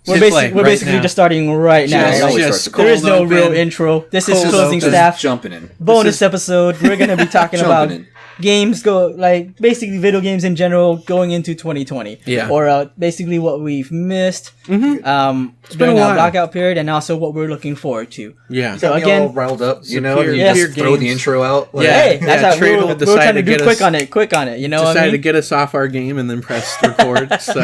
We're basically just starting right now. There is no real intro. This is closing staff. Jumping in. Bonus episode. We're gonna be talking about games basically video games in general going into 2020. Yeah. Or basically what we've missed during our blackout period, and also what we're looking forward to. Yeah. So again, all riled up. You know, just throw the intro out. Like, hey, that's how we're trying to do quick on it. You know, decided to get us off our game and then press record. So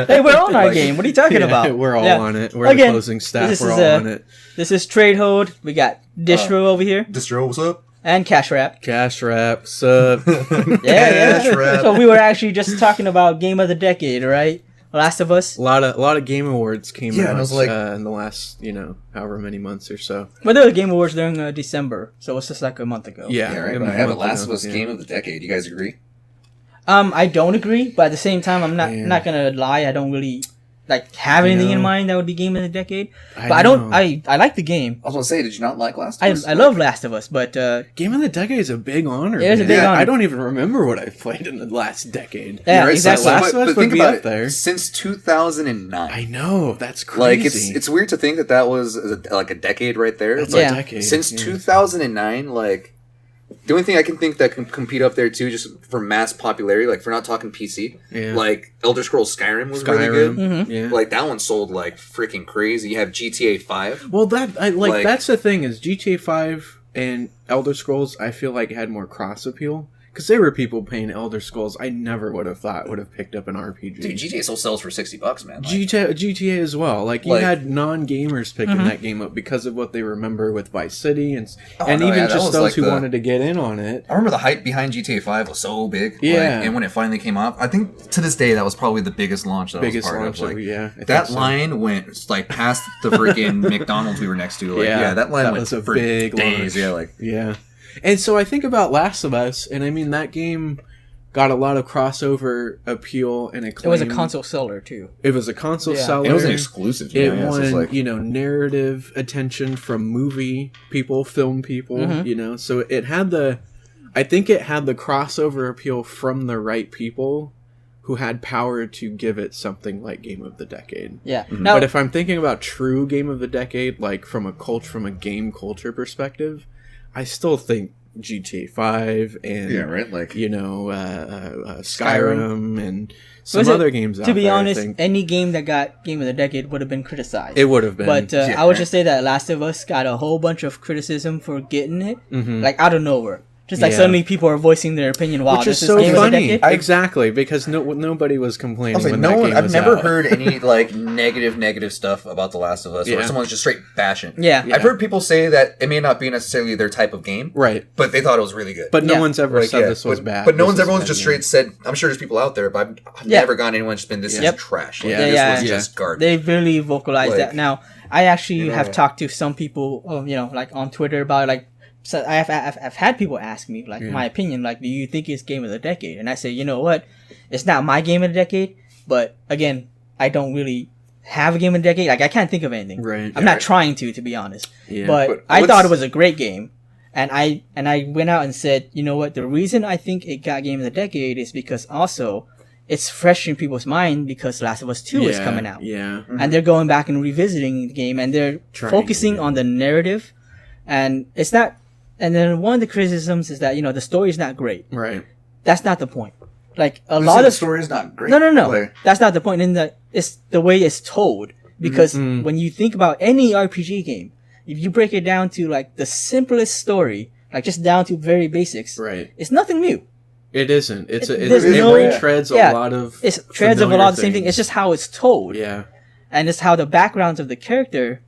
hey, we're on our game. What are you talking about? We're all on it. We're the closing staff. We're all on it. This is Trade Hold. We got Distro over here. Distro, what's up? And Cash Wrap. Cash Wrap, sup? Cash Wrap. So we were actually just talking about Game of the Decade, right? Last of Us. A lot of Game Awards came out in the last, however many months or so. But there were Game Awards during December, so it's just like a month ago. Yeah, right. But I have Last of Us Game of the Decade. You guys agree? I don't agree, but at the same time, I'm not gonna lie. I don't really have anything in mind that would be Game of the Decade. But I like the game. I was gonna say, did you not like Last of Us? I love Last of Us, but Game of the Decade is a big honor. It is a big honor. I don't even remember what I've played in the last decade. Yeah, exactly. So Last of Us would be up there since 2009. I know, that's crazy. Like it's weird to think that was a decade right there. That's a decade. Since 2009, the only thing I can think that can compete up there too, just for mass popularity, if we're not talking PC, Elder Scrolls Skyrim was really good. Mm-hmm. Yeah. That one sold freaking crazy. You have GTA 5. Well, that's the thing is GTA 5 and Elder Scrolls, I feel like had more cross appeal. Because there were people playing Elder Scrolls I never would have thought would have picked up an RPG. Dude, GTA still sells for $60, man. GTA as well. You had non-gamers picking that game up because of what they remember with Vice City and just those who wanted to get in on it. I remember the hype behind GTA 5 was so big. Yeah. And when it finally came out, I think to this day that was probably the biggest launch that I was part of. That line went past the freaking McDonald's we were next to. That line went for big days. Launch. Yeah. And so I think about Last of Us, and I mean, that game got a lot of crossover appeal and acclaim. It was a console seller, too. It was a console seller. It was an exclusive. It won, narrative attention from movie people, film people, So it had I think it had the crossover appeal from the right people who had power to give it something like Game of the Decade. Yeah. Mm-hmm. But if I'm thinking about true Game of the Decade, from a game culture perspective, I still think GTA 5 and Skyrim and some other games out there. To be honest, any game that got Game of the Decade would have been criticized. It would have been. But I would just say that Last of Us got a whole bunch of criticism for getting it, out of nowhere. Just suddenly people are voicing their opinion. Wow, which is so funny. Exactly, because nobody was complaining. I've never heard any negative stuff about The Last of Us, or someone's just straight bashing. Yeah. I've heard people say that it may not be necessarily their type of game, right? But they thought it was really good. But no one's ever said this was bad. But everyone's just straight said. I'm sure there's people out there, but I've never gotten anyone just been this is trash. This was just garbage. They really vocalized that. Now, I actually have talked to some people, on Twitter about So I've had people ask me my opinion, do you think it's Game of the Decade? And I say, you know what, it's not my Game of the Decade, but again, I don't really have a Game of the Decade. I can't think of anything. Right. I'm not trying to be honest. Yeah. But I thought it was a great game, and I went out and said, you know what, the reason I think it got Game of the Decade is because also it's fresh in people's mind because Last of Us 2 is coming out. Yeah. And they're going back and revisiting the game, and they're focusing on the narrative, and it's not. And then one of the criticisms is that, the story is not great. Right. That's not the point. The story is not great. No. That's not the point. It's the way it's told. Because when you think about any RPG game, if you break it down to the simplest story, just down to very basics, right, it's nothing new. It isn't. It retreads a lot of. It treads of a lot of the same thing. It's just how it's told. Yeah. And it's how the backgrounds of the character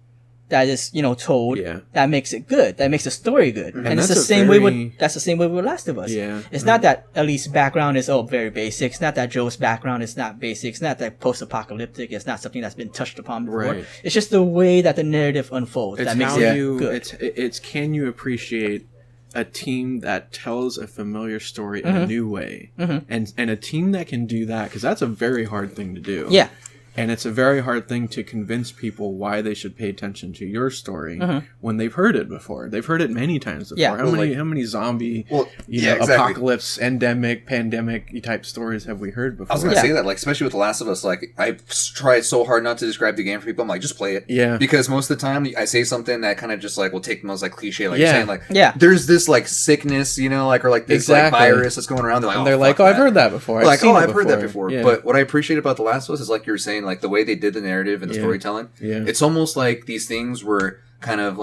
that is, told, that makes it good. That makes the story good. And it's the same way with Last of Us. Yeah. It's not that Ellie's background is, very basic. It's not that Joe's background is not basic. It's not that post-apocalyptic. It's not something that's been touched upon before. Right. It's just the way that the narrative unfolds that makes it good. It's can you appreciate a team that tells a familiar story in a new way. And a team that can do that, because that's a very hard thing to do. Yeah. And it's a very hard thing to convince people why they should pay attention to your story when they've heard it before. They've heard it many times before. Yeah. How many zombie, apocalypse, endemic, pandemic type stories have we heard before? I was going to say that, like, especially with The Last of Us, like, I've tried so hard not to describe the game for people. I'm like, just play it. Yeah. Because most of the time I say something that kind of just, like, will take the most, like, cliche, like, you're saying, like, there's this, like, sickness, you know, like, or, like, this, like, virus that's going around. They're like, I've heard that before. I've heard that before. Yeah. But what I appreciate about The Last of Us is, like you were saying, like, the way they did the narrative and the storytelling. Yeah. It's almost like these things were kind of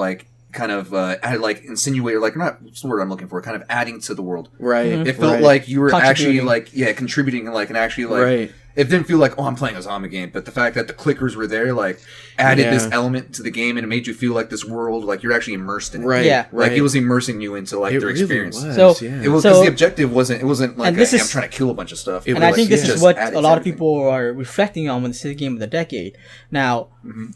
insinuated, like, not what's the word I'm looking for, kind of adding to the world. Right. It felt like you were actually, like, contributing, like, and actually, like, it didn't feel like, oh, I'm playing a zombie game, but the fact that the clickers were there, like, added this element to the game, and it made you feel like this world, like, you're actually immersed in it. Right. Yeah. Like, it was immersing you into, like, their experience. Was, it was, because the objective wasn't like, I'm trying to kill a bunch of stuff. And I think this is what a lot of people are reflecting on when they say the game of the decade. Now,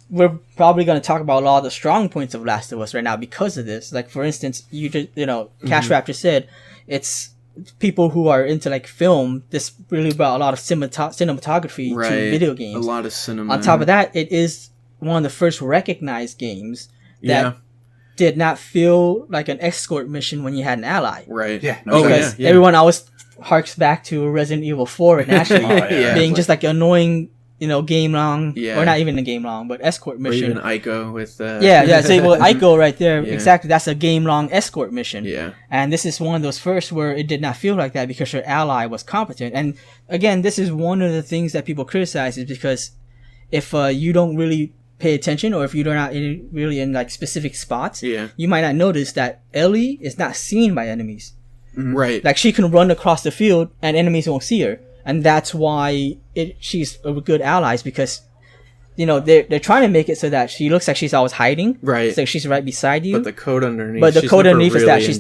we're probably going to talk about a lot of the strong points of Last of Us right now because of this. Like, for instance, Cash Raptor said, it's people who are into, like, film. This really brought a lot of cinematography to video games. A lot of cinema. On top of that, it is one of the first recognized games that did not feel like an escort mission when you had an ally. Right. Yeah. Because everyone always harks back to Resident Evil 4 and Ashley being just like annoying, game long, or not even a game long, but escort mission. Or even Ico with So Ico right there, exactly. That's a game long escort mission. Yeah. And this is one of those first where it did not feel like that because your ally was competent. And again, this is one of the things that people criticize is because if you don't really pay attention, or if you're not really in, like, specific spots, you might not notice that Ellie is not seen by enemies. Right. Like, she can run across the field and enemies won't see her. And that's why she's a good ally, because, they're trying to make it so that she looks like she's always hiding. Right. So she's right beside you. But the code underneath. But the code underneath is that she's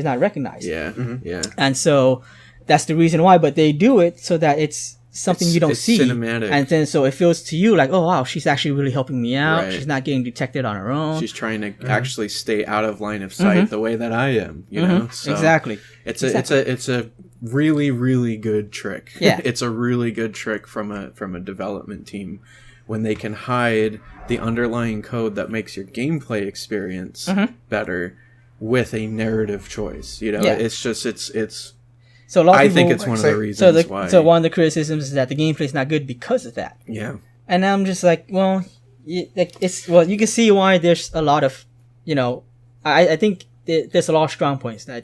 not recognized. Yeah. Yeah. And so that's the reason why. But they do it so that it's something you don't see. Cinematic. And then so it feels to you like, oh wow, she's actually really helping me out. Right. She's not getting detected on her own. She's trying to actually stay out of line of sight the way that I am, you know? So exactly. It's a really, really good trick. Yeah. It's a really good trick from a development team when they can hide the underlying code that makes your gameplay experience better with a narrative choice. It's just it's so a lot of people, I think it's one of the reasons why. So one of the criticisms is that the gameplay is not good because of that. Yeah. And I'm just like, well, you can see why there's a lot of, I think there's a lot of strong points that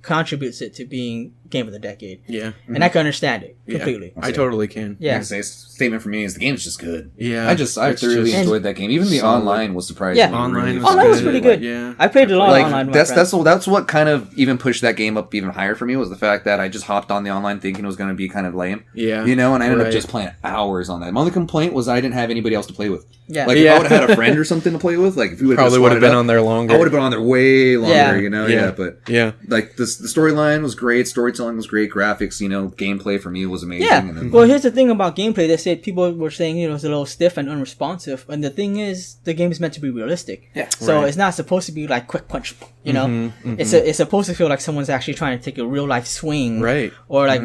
contributes it to being game of the decade. Yeah. And I can understand it completely. I totally can. Yeah. Statement for me is the game's just good. Yeah. I thoroughly enjoyed that game. Even the online was surprising. Yeah. Online was pretty good. Yeah. I played a lot of online. That's what kind of even pushed that game up even higher for me, was the fact that I just hopped on the online thinking it was going to be kind of lame. Yeah. And I ended up just playing hours on that. My only complaint was I didn't have anybody else to play with. Yeah. Like, if I would have had a friend or something to play with, like, if we would probably would have been on there longer. I would have been on there way longer, Yeah. But like the storyline was great, storytelling was great, graphics, gameplay for me was amazing. Yeah. And then, well, here's the thing about gameplay. They said people were saying it's a little stiff and unresponsive, and the thing is, the game is meant to be realistic. Yeah. So it's not supposed to be like quick punch. It's supposed to feel like someone's actually trying to take a real life swing, right? Or like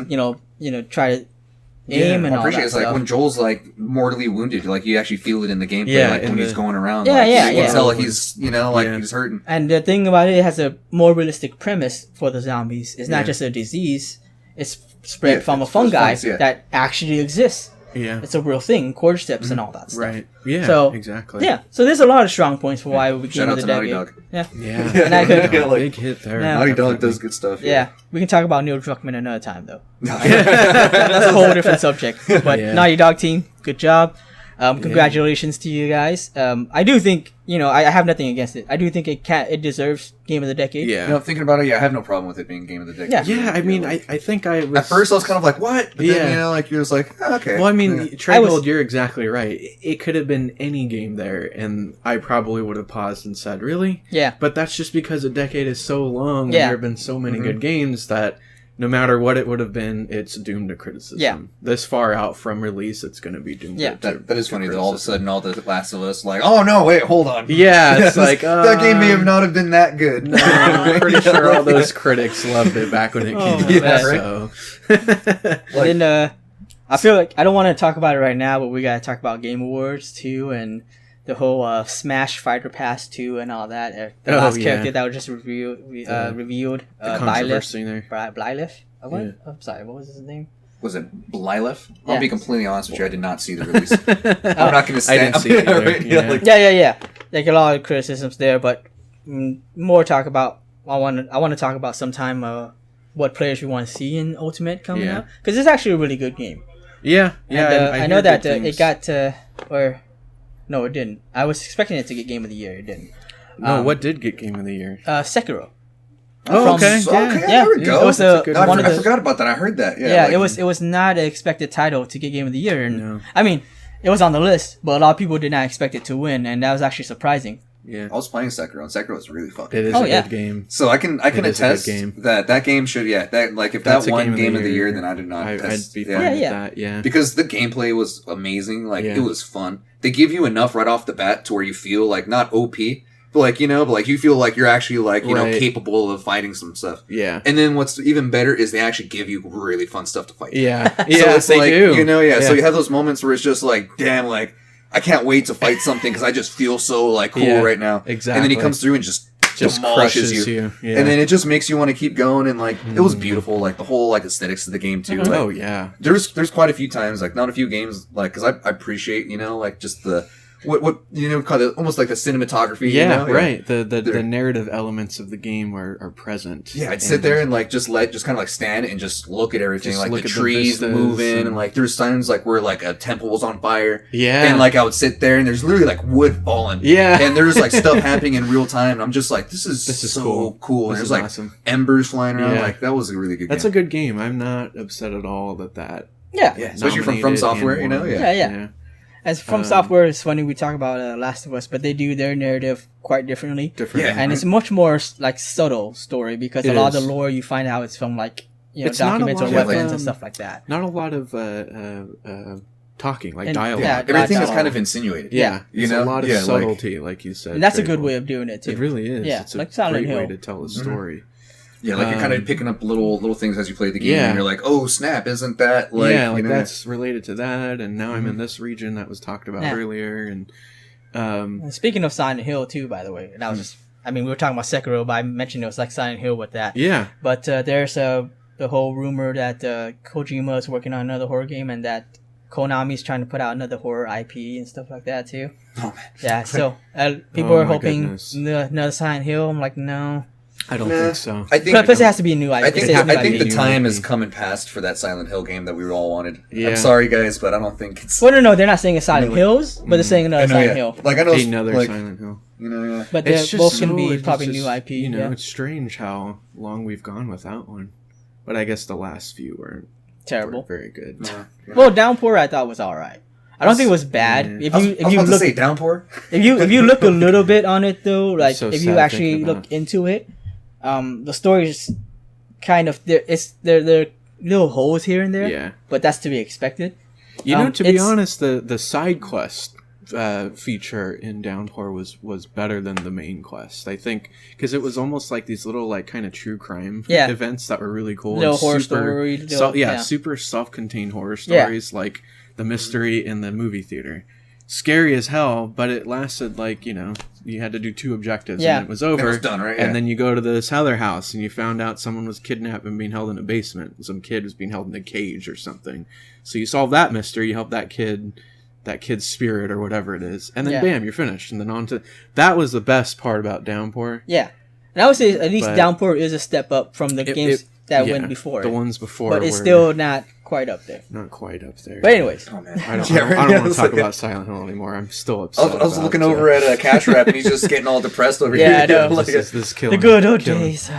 try to aim and all that. I appreciate it's like when Joel's like mortally wounded, like you actually feel it in the gameplay, like when he's going around. You can tell he's he's hurting. And the thing about it has a more realistic premise for the zombies. It's not just a disease; it's spread from a fungi that actually exists. Yeah, it's a real thing, cordyceps and all that stuff. Right. Yeah. So exactly. Yeah. So there's a lot of strong points for why we Shout out to Naughty Dog. Yeah. Yeah. Big hit there. Naughty Dog does good stuff. Yeah. We can talk about Neil Druckmann another time though. That's a whole different subject. But Naughty Dog team, good job. Congratulations to you guys. I do think, I have nothing against it. I do think it deserves Game of the Decade. Yeah. Thinking about it, I have no problem with it being Game of the Decade. Yeah. I mean, I think I was... At first I was kind of like, what? But then, you're just like, okay. Well, I mean, Treadgold, you're exactly right. It could have been any game there, and I probably would have paused and said, really? Yeah. But that's just because a decade is so long, and there have been so many good games that... No matter what it would have been, it's doomed to criticism. Yeah. This far out from release, it's going to be doomed to that is funny that all of a sudden all the Last of Us, like, oh no, wait, hold on. Yeah, it's like... that game may have not have been that good. No, I'm pretty sure all those critics loved it back when it came out. Yeah, so. And then, I feel like I don't want to talk about it right now, but we gotta talk about Game Awards too, and the whole Smash Fighter Pass 2 and all that. The last character that was just revealed, Byleth. I'm sorry, what was his name? Was it Byleth? I'll be completely honest with you. I did not see the release. I'm not going to stand. I didn't see it either. Yeah. Like a lot of criticisms there, but more talk about. I want to talk about sometime what players we want to see in Ultimate coming out, because it's actually a really good game. Yeah. And, I know that it got or no, it didn't. I was expecting it to get Game of the Year. It didn't. No, what did get Game of the Year? Sekiro. Okay. There we go. It was I forgot about that. I heard that. Yeah, it was not an expected title to get Game of the Year, and I mean, it was on the list, but a lot of people did not expect it to win, and that was actually surprising. Yeah, I was playing Sekiro, and Sekiro was really fucking. It is a good game. So I can attest that game should if that won Game of the Year, then I did not. I'd be fine with that. Yeah, because the gameplay was amazing. Like it was fun. They give you enough right off the bat to where you feel like not OP. But you feel like you're actually capable of fighting some stuff. Yeah. And then what's even better is they actually give you really fun stuff to fight. Yeah. So it's they do. So you have those moments where it's just like, damn, like I can't wait to fight something because I just feel so cool right now. Exactly. And then he comes through and just demolishes you. Yeah. And then it just makes you want to keep going, and it was beautiful, the whole aesthetics of the game too. There's quite a few times, not a few games, because I appreciate, just the what kind of almost like the cinematography. Right. The narrative elements of the game are present. Yeah, I'd sit there and just kind of stand and just look at everything, the trees moving, and there's times where a temple was on fire. Yeah, and I would sit there and there's literally wood falling. Yeah, and there's stuff happening in real time, and I'm just this is so cool. And there's awesome. Embers flying around. Yeah. That was a really good game. That's a good game. I'm not upset at all that. Yeah, especially from Software. Yeah. As From Software, it's funny we talk about Last of Us, but they do their narrative quite differently. And it's much more subtle story, because a lot of the lore you find out it's from documents or weapons and stuff like that. Not a lot of talking, dialogue. Yeah, everything is kind of insinuated. Yeah, it's a lot of subtlety, like you said. And that's a good way of doing it too. It really is. Yeah, it's a great way to tell a story. Mm-hmm. Yeah, you're kind of picking up little things as you play the game, and you're like, "Oh snap! Isn't that that's related to that?" And now I'm in this region that was talked about earlier. And speaking of Silent Hill too, by the way, and I was just, we were talking about Sekiro, but I mentioned it was like Silent Hill with that. Yeah. But there's the whole rumor that Kojima is working on another horror game, and that Konami's trying to put out another horror IP and stuff like that too. Oh man. Yeah. So people are hoping another Silent Hill. I'm like, no. I don't think so. I think plus it has to be a new IP. I think the time is coming past for that Silent Hill game that we all wanted. Yeah. I'm sorry, guys, but I don't think it's. Well, no, they're not saying it's Silent Hills, but they're saying another Silent Hill. I know another Silent Hill. But they're both going to be probably new IP. It's strange how long we've gone without one. But I guess the last few weren't terrible. Very good. Yeah. Well, Downpour I thought was all right. I don't think it was bad. If you look at Downpour, if you look a little bit on it though, if you actually look into it. The story is kind of there are little holes here and there, but that's to be expected. To be honest, the side quest feature in Downpour was better than the main quest, I think, because it was almost like these little kind of true crime events that were really cool. Little horror story. Super self-contained horror stories, like the mystery in the movie theater. Scary as hell, but it lasted you had to do 2 objectives and it was over. It was done, right? And then you go to this other house and you found out someone was kidnapped and being held in a basement. Some kid was being held in a cage or something. So you solve that mystery, you help that kid's spirit or whatever it is, and then bam, you're finished. And then on to that was the best part about Downpour. Yeah, and I would say at least Downpour is a step up from the games that went before. The ones before, but it's still not quite up there. Not quite up there. But anyways, I don't want to talk about Silent Hill anymore. I'm still upset. I was looking over at Cash Rap, and he's just getting all depressed over here. Yeah, I know. This is killing the good old days.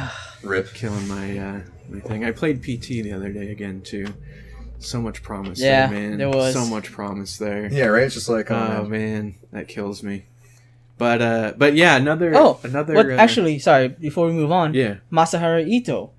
Rip. Killing my thing. I played PT the other day again too. So much promise there, man. There was so much promise there. Yeah, right. It's just oh man, that kills me. But yeah, another. Actually, sorry. Before we move on, Masahiro Ito,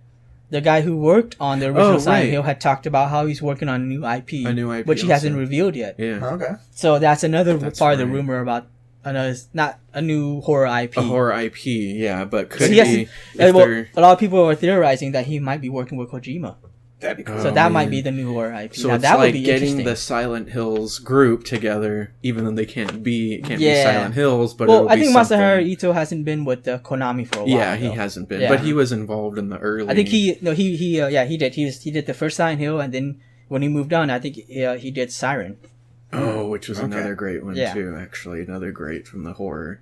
the guy who worked on the original Silent Hill, had talked about how he's working on a new IP, which he hasn't revealed yet. Yeah. Okay. So that's another part of the rumor about not a new horror IP. A horror IP, yeah, but could be. A lot of people are theorizing that he might be working with Kojima. That'd be cool. So that might be the new horror IP. So now, it's that like would be getting the Silent Hills group together, even though they can't be Silent Hills. But I think Masahiro Ito hasn't been with Konami for a while. Yeah, he hasn't been, but he was involved in the early. I think he did. He did the first Silent Hill, and then when he moved on, I think he did Siren. Oh, which was another great one too. Actually, another great from the horror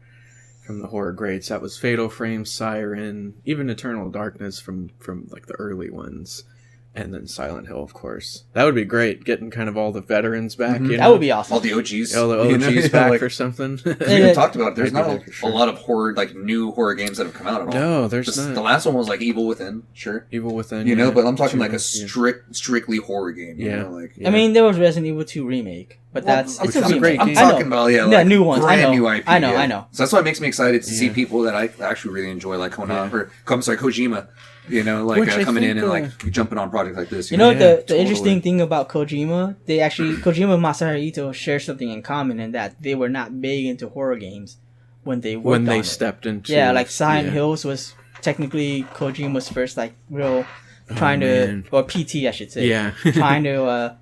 greats. That was Fatal Frame, Siren, even Eternal Darkness from like the early ones. And then Silent Hill, of course. That would be great, getting kind of all the veterans back. You know? That would be awesome. All the OGs. All the OGs back or something. We even talked about it. There's not a lot of horror, like new horror games that have come out at all. No, there's not. The last one was like Evil Within, sure. Evil Within, you know, but I'm talking like a strictly horror game. Yeah. You know, like, I mean, there was Resident Evil 2 remake, but it's a remake. I'm talking about new ones. Brand new IP. I know. So that's why it makes me excited to see people that I actually really enjoy, like Kojima. You know, like coming in and like jumping on projects like this. You know the interesting thing about Kojima? Kojima and Masahiro Ito share something in common in that they were not big into horror games when they stepped into. Yeah, like Silent Hills was technically Kojima's first like real or PT I should say. Yeah. trying to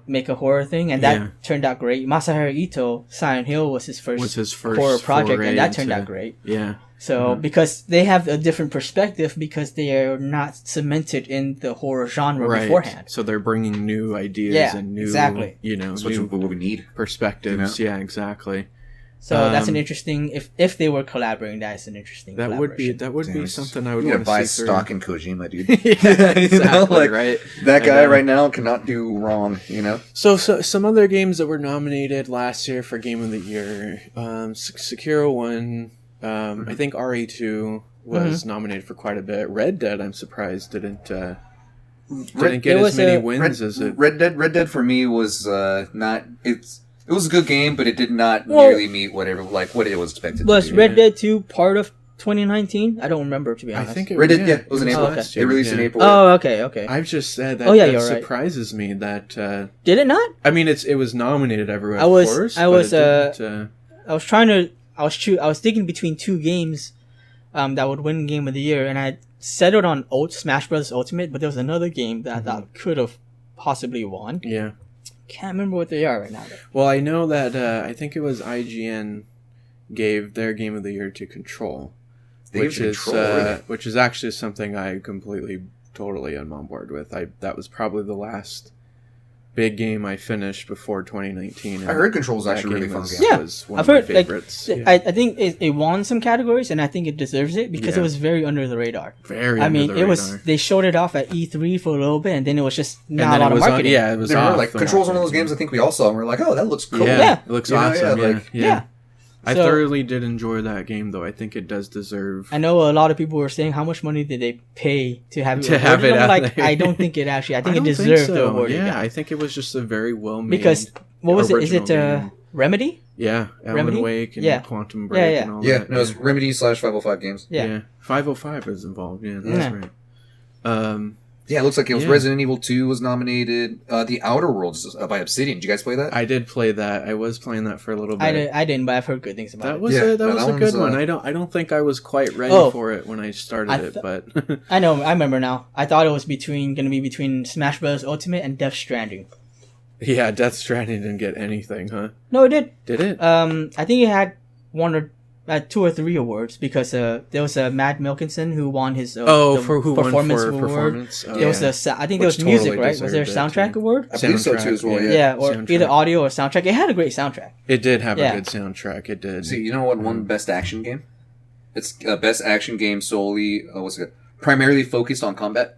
make a horror thing, and that turned out great. Masahiro Ito, Silent Hill was his first horror project, and that turned out great. Yeah. So because they have a different perspective because they are not cemented in the horror genre beforehand. So they're bringing new ideas and new, that's what we need. Perspectives. Yeah, exactly. So that's an interesting. If they were collaborating, that's an interesting. That would be something I would want to buy see stock in Kojima, dude. Exactly, right? That guy right now cannot do wrong. You know. So some other games that were nominated last year for Game of the Year, Sekiro won. I think RE2 was nominated for quite a bit. Red Dead, I'm surprised didn't get as many wins as it. Red Dead for me was not. It was a good game, but it did not nearly meet what it was expected. Was Red Dead 2 part of 2019? I don't remember, to be honest. I think Red Dead, it was in April. It released in April. Oh, okay. I've just said that. Surprises me that. Did it not? I mean, it was nominated everywhere. I was thinking between two games that would win Game of the Year, and I settled on Smash Bros. Ultimate, but there was another game that I thought could have possibly won. Yeah. Can't remember what they are right now, though. Well, I know that I think it was IGN gave their Game of the Year to Control, which is actually something I totally am on board with. That was probably the last big game I finished before 2019. I heard Control was actually a really fun game. Yeah, was one of my favorites. I think it won some categories, and I think it deserves it because it was very under the radar. They showed it off at E3 for a little bit, and then it was just not a lot of marketing. It was off. Like Control's one of those games I think we all saw, and we're like, oh, that looks cool. Yeah. It looks awesome. Yeah. I thoroughly did enjoy that game, though. I think it does deserve. I know a lot of people were saying, how much money did they pay to have it out there? I don't think it actually. I think it deserved the award. Yeah, I think it was just a very well made. Because what was it? Is it Remedy? Yeah, Alan Wake and Quantum Break and all that. Yeah, no, it's Remedy / 505 Games. Yeah. 505 is involved. Yeah, that's right. Yeah, it looks like it was Resident Evil 2 was nominated. The Outer Worlds by Obsidian. Did you guys play that? I did play that. I was playing that for a little bit. I didn't, but I've heard good things about it. That was a good one. I don't think I was quite ready for it when I started it, but I know. I remember now. I thought it was going to be between Smash Bros. Ultimate and Death Stranding. Yeah, Death Stranding didn't get anything, huh? No, it did. Did it? I think it had 2 or 3 awards because there was Matt Milkinson who won his performance award. There was I think there was music, right? Was there a soundtrack award? I believe so too as well. Yeah, or either audio or soundtrack. It had a great soundtrack. It did have a good soundtrack. It did. See, you know what? Won Best Action Game. It's Best Action Game solely. Primarily focused on combat.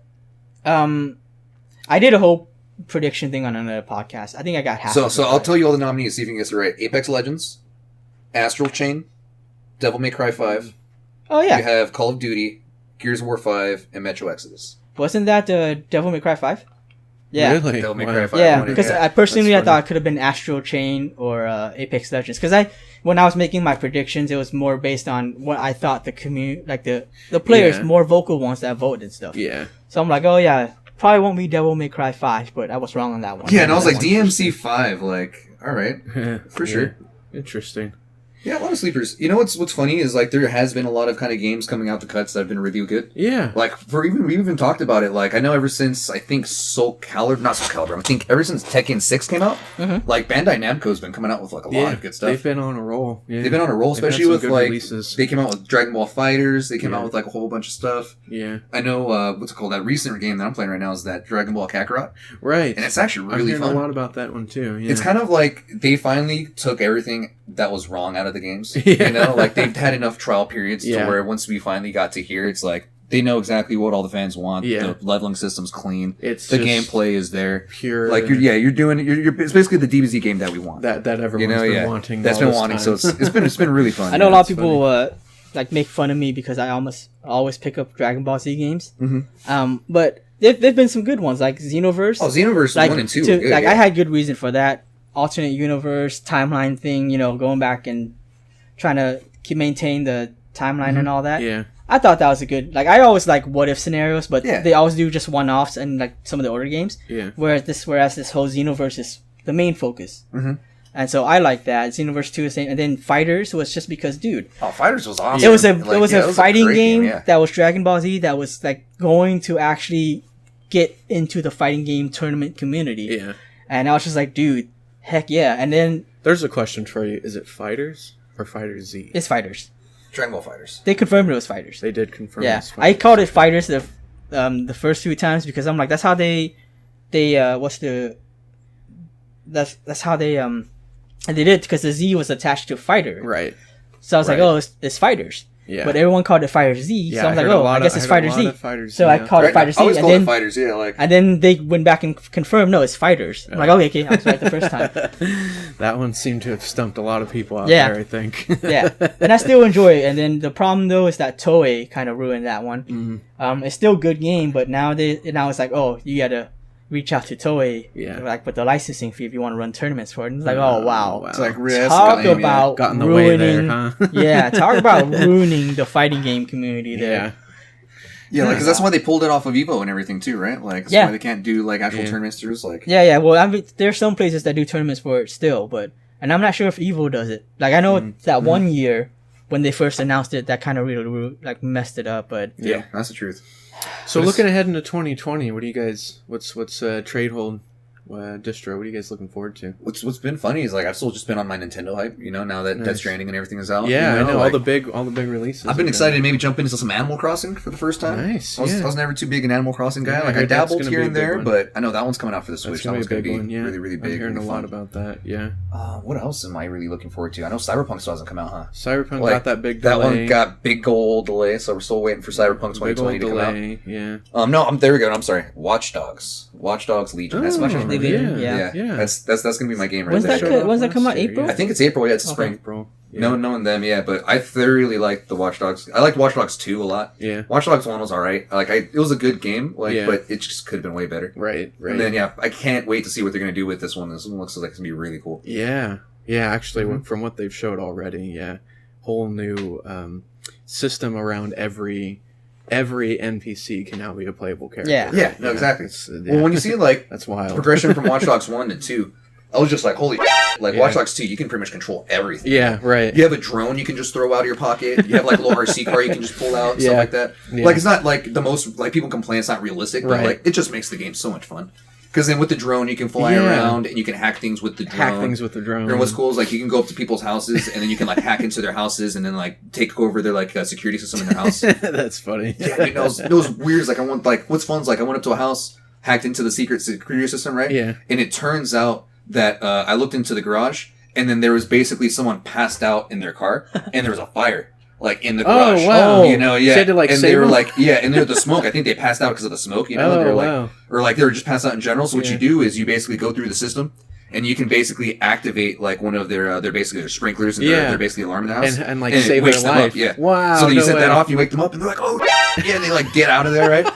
I did a whole prediction thing on another podcast. I think I got half. So I'll tell you all the nominees. See if you can guess it right. Apex Legends, Astral Chain, Devil May Cry 5. Oh, yeah. You have Call of Duty, Gears of War 5, and Metro Exodus. Wasn't that Devil May Cry 5? Yeah. Really? Devil May Cry 5. Yeah, because I personally thought it could have been Astral Chain or Apex Legends. Because when I was making my predictions, it was more based on what I thought the community, like the players, more vocal ones that voted and stuff. Yeah. So I'm like, oh, yeah, probably won't be Devil May Cry 5, but I was wrong on that one. Yeah, and I was like, DMC 5, like, all right, for sure. Interesting. Yeah, a lot of sleepers. You know what's funny is like there has been a lot of kind of games coming out the cuts that have been really good. Yeah. Like we even talked about it. Like I know ever since I think Soul Calibur, I think ever since Tekken 6 came out, like Bandai Namco's been coming out with like a lot of good stuff. They've been on a roll. Yeah. They've been on a roll, especially with like releases. They came out with Dragon Ball FighterZ. They came out with like a whole bunch of stuff. Yeah. I know what's it called? That recent game that I'm playing right now is that Dragon Ball Kakarot. Right. And it's actually really fun. fun. A lot about that one too. Yeah. It's kind of like they finally took everything that was wrong out of the games. You know, like they've had enough trial periods to where once we finally got to here, it's like they know exactly what all the fans want. Yeah. The leveling system's clean. The gameplay is there. Pure. Like you're doing it's basically the DBZ game that we want. That everyone's been wanting. That's been wanting. So it's been really fun. I know a lot of people like make fun of me because I always pick up Dragon Ball Z games. But there've been some good ones like Xenoverse. Oh, Xenoverse like, 1 and 2. Good, I had good reason for that. Alternate universe timeline thing, going back and trying to maintain the timeline and all that. Yeah, I thought that was a good. Like I always like what if scenarios, but they always do just one offs and like some of the older games. Yeah. Whereas this whole Xenoverse is the main focus. And so I like that. Xenoverse 2 is same, and then Fighters was just because, dude. Oh, Fighters was awesome. It was a fighting game that was Dragon Ball Z that was like going to actually get into the fighting game tournament community. Yeah. And I was just like, dude, heck yeah. And then there's a question for you: is it Fighters or FighterZ? It's Fighters. Dragon Ball FighterZ. They confirmed it was Fighters. They did confirm. Yeah, it was I called it Fighters the first few times because I'm like, that's how they that's how they and they did because the Z was attached to Fighter. Right. So I was like, oh, it's Fighters. Yeah. But everyone called it Fighter Z. Yeah, so I was like, oh, I guess it's Fighter Z. So I called it Fighter Z. I always called it Fighters, yeah. Like, and then they went back and confirmed, no, it's Fighters. I'm like, okay, I was right the first time. That one seemed to have stumped a lot of people out there, I think. Yeah. And I still enjoy it. And then the problem, though, is that Toei kind of ruined that one. It's still a good game, but now it's like, oh, you got to reach out to Toei, like with the licensing fee if you want to run tournaments for it. And it's like, oh wow, it's like talk about got in the ruining, way there, huh? Yeah, talk about ruining the fighting game community there. Yeah, like because that's why they pulled it off of Evo and everything too, right? Like that's why they can't do like actual tournaments through. Like Well, I mean, there's some places that do tournaments for it still, and I'm not sure if Evo does it. Like I know that 1 year when they first announced it, that kind of really like messed it up. But yeah, that's the truth. So looking ahead into 2020, what do you guys? What's Tradehold distro? What are you guys looking forward to? What's been funny is like I've still just been on my Nintendo hype. Now that Death Stranding and everything is out. Yeah, I know like, all the big releases. I've been excited to maybe jump into some Animal Crossing for the first time. Nice. I was never too big an Animal Crossing guy. Like I dabbled here and there, but I know that one's coming out for the Switch. That one's going to be really, really big. I'm hearing a lot about that. Yeah. What else am I really looking forward to? I know Cyberpunk still hasn't come out, huh? Cyberpunk got that big delay. That one got big old delay, so we're still waiting for Cyberpunk 2020 to come out. Yeah. No, there we go. I'm sorry. Watch Dogs Legion. That's much fun. Yeah. That's gonna be my game right there. When's that come out? April? I think it's April. Yeah, it's spring. April. Yeah. Knowing them, but I thoroughly liked the Watch Dogs. I liked Watch Dogs 2 a lot. Yeah. Watch Dogs 1 was alright. Like it was a good game, but it just could have been way better. Right. And then I can't wait to see what they're gonna do with this one. This one looks like it's gonna be really cool. Yeah. Actually, from what they've showed already, whole new system around every NPC can now be a playable character. Yeah. No, exactly. Well, when you see like that's wild progression from Watch Dogs 1 to 2. I was just like, holy like Watch Dogs 2, you can pretty much control everything. Yeah, right. You have a drone you can just throw out of your pocket. You have like a little RC car you can just pull out, stuff like that. Yeah. Like it's not like the most like people complain it's not realistic, but like it just makes the game so much fun. Because then with the drone you can fly around and you can hack things with the drone. And what's cool is like you can go up to people's houses and then you can like hack into their houses and then like take over their like security system in their house. That's funny. Yeah, I mean, it was weird. Like what's fun is like I went up to a house, hacked into the secret security system, right? Yeah. And it turns out that I looked into the garage, and then there was basically someone passed out in their car, and there was a fire, like, in the garage. Oh, wow. Yeah. She had to, like, and save they were them? like, and the smoke, I think they passed out because of the smoke, They're like, or like, they were just passed out in general. So what you do is you basically go through the system, and you can basically activate, like, one of their basically their sprinklers, and they're basically alarming the house. And like, save their life. Wow. So then you set that off, you wake them up, and they're like, oh, and they, like, get out of there, right?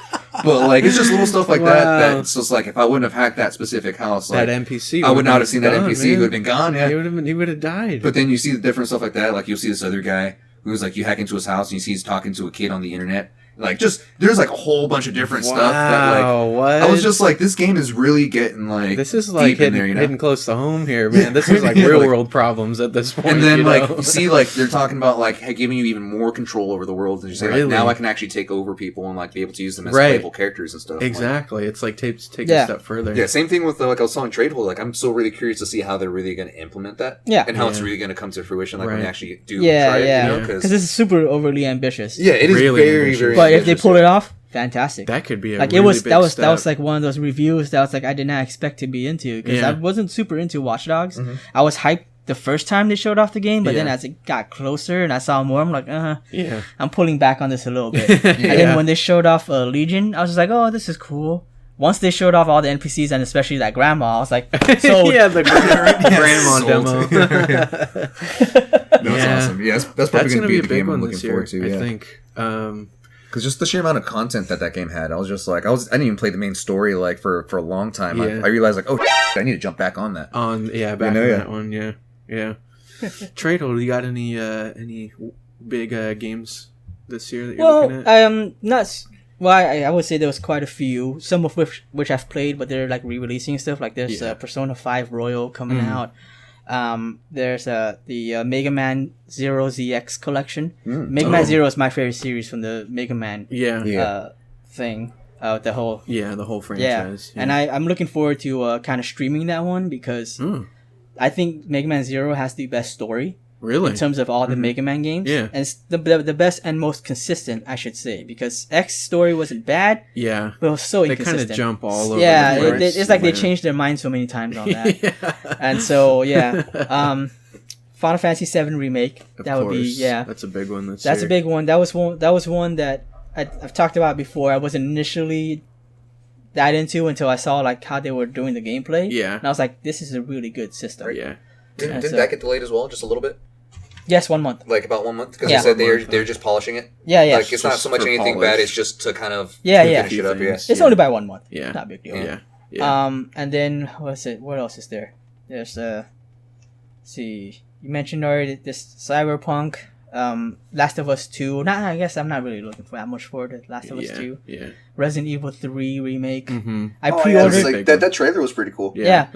But like it's just little stuff like that's just like if I wouldn't have hacked that specific house, like, that NPC, I would not have seen that NPC. He would have been gone. Yeah, he would have died. But then you see the different stuff like that. Like you'll see this other guy who's like you hack into his house and you see he's talking to a kid on the internet, Like, just, there's like a whole bunch of different stuff that, like, what? I was just like, this game is really getting, like, this is like hitting close to home here, man. This is like real world problems at this point. And then, you see, like, they're talking about, like, giving you even more control over the world. And you say, like, now I can actually take over people and, like, be able to use them as playable characters and stuff. Exactly. It's like, take a step further. Yeah, same thing with, like, I was telling Tradehold, like, I'm still really curious to see how they're really going to implement that. Yeah. And how it's really going to come to fruition, like, when they actually do try it, Because this is super overly ambitious. Yeah, it is really very, very But if they pull it off, fantastic. That could be a like really it was big that was step. that was like one of those reviews that was like I did not expect to be into because I wasn't super into Watch Dogs. I was hyped the first time they showed off the game, but then as it got closer and I saw more, I'm like, I'm pulling back on this a little bit. And then when they showed off Legion, I was just like, oh, this is cool. Once they showed off all the NPCs and especially that grandma, I was like, sold. The grandma demo. That was awesome. Yeah, that's probably going to be the game I'm looking forward to. I think. Because just the sheer amount of content that game had, I was just like, I didn't even play the main story like for a long time. I realized like, I need to jump back on that. On that one, yeah. Tradehold, you got any big games this year that you're looking at? Not. Well, I would say there was quite a few. Some of which I've played, but they're like re-releasing stuff. Like there's Persona 5 Royal coming out. There's the Mega Man Zero ZX collection. Mega Man Zero is my favorite series from the Mega Man thing. The whole franchise. And I'm looking forward to kind of streaming that one because I think Mega Man Zero has the best story. Really? In terms of all the Mega Man games. Yeah. And it's the best and most consistent, I should say. Because X story wasn't bad. Yeah. But it was so inconsistent. They kind of jump all over the place. It's like they changed their mind so many times on that. And so, Final Fantasy VII Remake. Would be, That's a big one That's a big one. That was one that I've talked about before. I wasn't initially that into until I saw like how they were doing the gameplay. Yeah. And I was like, this is a really good system. Right. Yeah. Didn't that get delayed as well, just a little bit? Yes, 1 month. Like about 1 month? Because they said they're just polishing it? Yeah. Like it's not so much anything bad, it's just to kind of finish it up, It's only by 1 month. Yeah. Not a big deal. Yeah. And then, what else is there? There's, see, you mentioned already this Cyberpunk, Last of Us 2. I guess I'm not really looking for that much for the Last of Us 2. Yeah. Resident Evil 3 remake. I pre-ordered. That trailer was pretty cool. Yeah.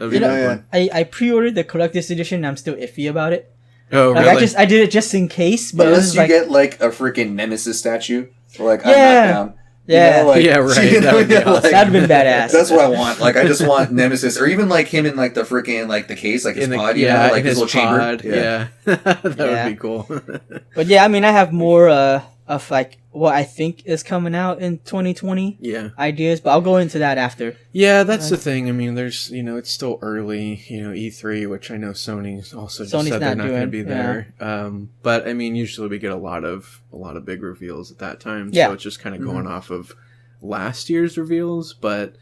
I pre-ordered the collector's edition. I'm still iffy about it. Oh, really? I did it just in case. But unless you get like a freaking Nemesis statue, like I'm not down. Yeah, right. That would be awesome. That'd been badass. That's what I want. Like, I just want Nemesis, or even like him in like the freaking like the case, like his pod, like his little chamber. Yeah, that would be cool. But yeah, I mean, I have more of like what I think is coming out in 2020. Yeah, ideas, but I'll go into that after. Yeah, that's the thing. I mean, there's it's still early. E3, which I know Sony's also just said they're not going to be there. But I mean, usually we get a lot of big reveals at that time. So it's just kind of going off of last year's reveals. But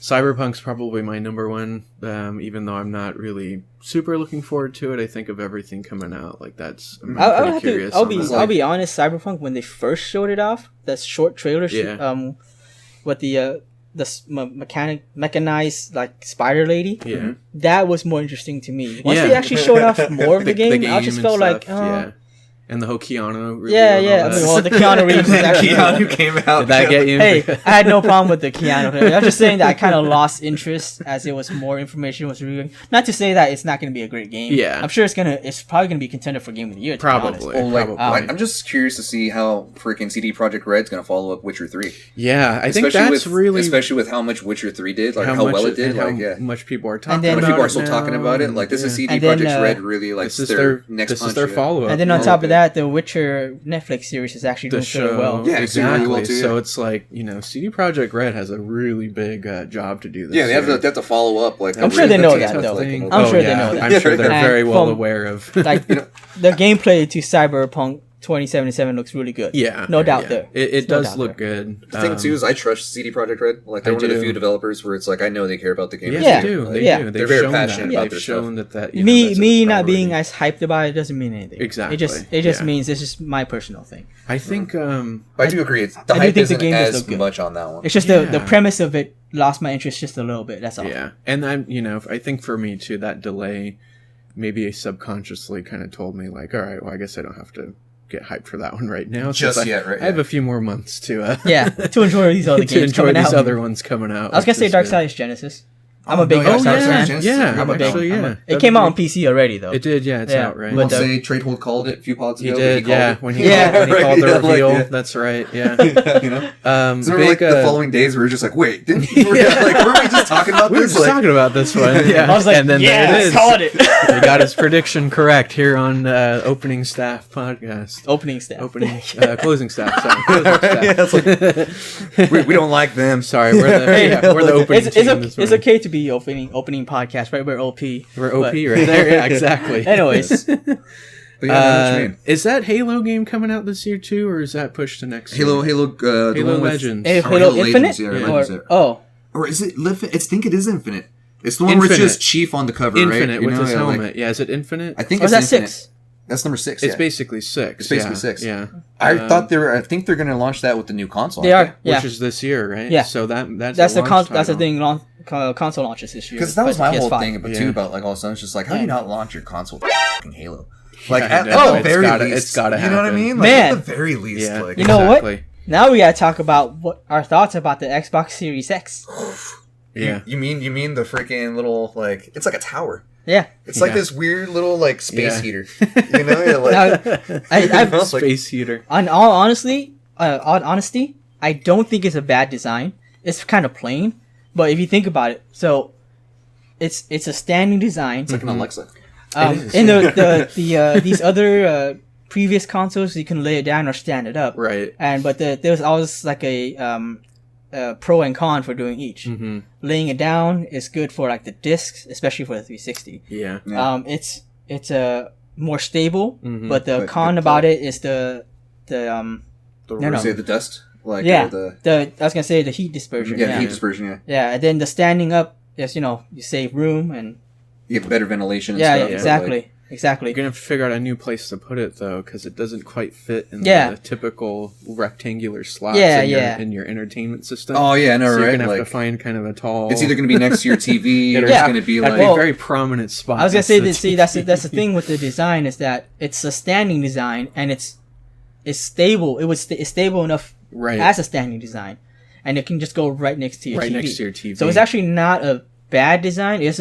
Cyberpunk's probably my number one. Even though I'm not really super looking forward to it, I think of everything coming out. Like I'm curious. I'll be honest. Cyberpunk, when they first showed it off, the short trailer, with the mechanized like spider lady, that was more interesting to me. Once they actually showed off more of the game, I just felt like, and the whole Keanu review. I mean, the Keanu Reeves is actually Keanu came out. Did that get you? Hey, I had no problem with the Keanu. I'm just saying that I kind of lost interest as it was more information was reviewing. Not to say that it's not going to be a great game. Yeah, I'm sure it's probably going to be contender for Game of the Year. Probably. I'm just curious to see how freaking CD Projekt Red's going to follow up Witcher 3. Yeah, I think that's especially with how much Witcher 3 did, like how well it did, how much people are talking about it. How much people are still talking about it. Like this is CD Projekt Red really like their next. This is their follow up. And then on top of that, the Witcher Netflix series is actually doing so well. Yeah, exactly. Well too, so it's like CD Projekt Red has a really big job to do this. Yeah, they have to follow up. Like I'm sure they know that though. I'm sure they know that. I'm sure they're very well aware of. Like the gameplay to Cyberpunk 2077 looks really good. Yeah, no doubt there. It does look good. The thing too is I trust CD Projekt Red. Like they're one of the few developers where it's like I know they care about the game. Yeah, they do. They're very passionate about their stuff. That me not being as hyped about it doesn't mean anything. Exactly. It just means it's just my personal thing. I think. I do agree. The hype isn't as much on that one. It's just the premise of it lost my interest just a little bit. That's all. Yeah, and I'm I think for me too that delay maybe subconsciously kind of told me like, all right, well I guess I don't have to get hyped for that one right now. Just yet, right? I have a few more months to to enjoy these other games. Other ones coming out. I was gonna say Darksiders Genesis. I'm a big Darksiders. It came out on PC already though. It did, yeah. It's out, right? We'll say Tradehold called it a few pods ago. He did, yeah. When he called the reveal, that's right, yeah. So like the following days, we were just like, wait, weren't we just talking about this? We were just talking about this one, yeah. I was like, and then there it is. Called it. He got his prediction correct here on Opening Staff podcast. Closing Staff. Sorry, we don't like them. Sorry, we're the opening team. It's okay to be opening podcast, right? We're OP. We're OP right there. Yeah, exactly. Anyways. Is that Halo game coming out this year too, or is that pushed to next year? Halo Legends. Halo Infinite? Or is it? I think it is Infinite. It's the one where it's just Chief on the cover, Infinite, right? with his helmet. Is it Infinite? I think it's Infinite. 6? That's number 6. It's basically 6. It's basically 6. Yeah. I think they're going to launch that with the new console. They are, which is this year, right? Yeah. So that's the thing. Console launches this year. Because that was my whole thing about like all of a sudden it's just like, how do you not launch your console with fucking Halo? Like at the very least, it's gotta happen. You know what I mean? Like, Man, at the very least, like, you know what? Now we gotta talk about what our thoughts about the Xbox Series X. Yeah. You mean the freaking little like it's like a tower. Yeah. It's like this weird little like space heater. You know, like space heater. On all honesty, I don't think it's a bad design. It's kind of plain, but if you think about it, so it's a standing design. It's like an Alexa. In these other previous consoles, you can lay it down or stand it up. Right. But there's always like a pro and con for doing each. Mm-hmm. Laying it down is good for like the discs, especially for the 360. Yeah. It's more stable, but the con about it is the dust. Like I was gonna say the heat dispersion. Yeah, heat dispersion. Yeah. Yeah, and then the standing up is you save room and you get better ventilation. And stuff, exactly. Exactly. You're gonna have to figure out a new place to put it though, because it doesn't quite fit in the typical rectangular slots in your entertainment system. Oh yeah, no, so right. You're gonna have to find kind of a tall. It's either gonna be next to your TV, or it's gonna be like a very prominent spot. I was gonna say that's the thing with the design is that it's a standing design and it's stable. It's stable enough as a standing design, and it can just go right next to your TV. Next to your TV. So it's actually not a bad design. It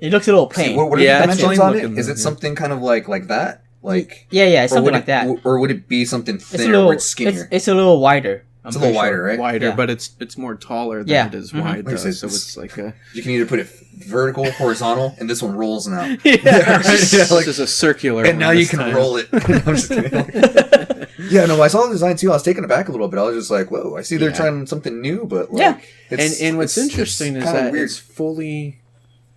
looks a little plain. See, what are the dimensions on it? Is it something kind of like that? Like it's something like that. Or would it be something thinner or it's skinnier? It's a little wider. It's a little wider, right? Wider, but it's more taller than it is wide. Though, so it's like you can either put it vertical, horizontal, and this one rolls now. This is a circular. And now you can roll it. I'm just kidding. Yeah, no, I saw the design too. I was taken aback a little bit. I was just like, whoa, I see they're trying something new, but like, and what's interesting is that it's fully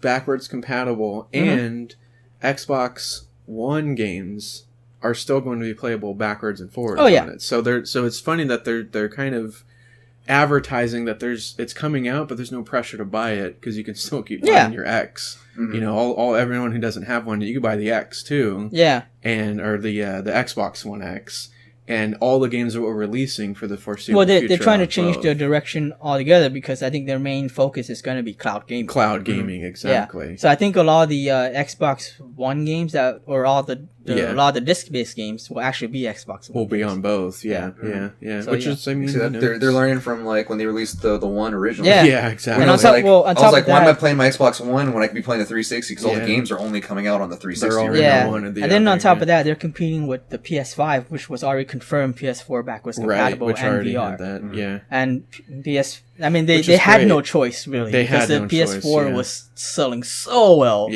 backwards compatible, and Xbox One games are still going to be playable backwards and forwards on it. So it's funny that they're kind of advertising that it's coming out, but there's no pressure to buy it because you can still keep buying your X. Mm-hmm. You know, everyone who doesn't have one, you can buy the X too. Yeah, or the Xbox One X. And all the games that we're releasing for the foreseeable future. Well, they're trying to change their direction altogether because I think their main focus is going to be cloud gaming. Cloud gaming, exactly. Yeah. So I think a lot of the Xbox One games a lot of the disc-based games will actually be Xbox One. Will be on both, yeah. So, which is, I mean, they're learning from like when they released the One originally. Yeah, exactly. And on top of that, why am I playing my Xbox One when I could be playing the 360? Because all the games are only coming out on the 360. And then on top of that, they're competing with the PS5, which was already confirmed PS4 backwards compatible and VR. Had that, And they had no choice really because the PS4 was selling so well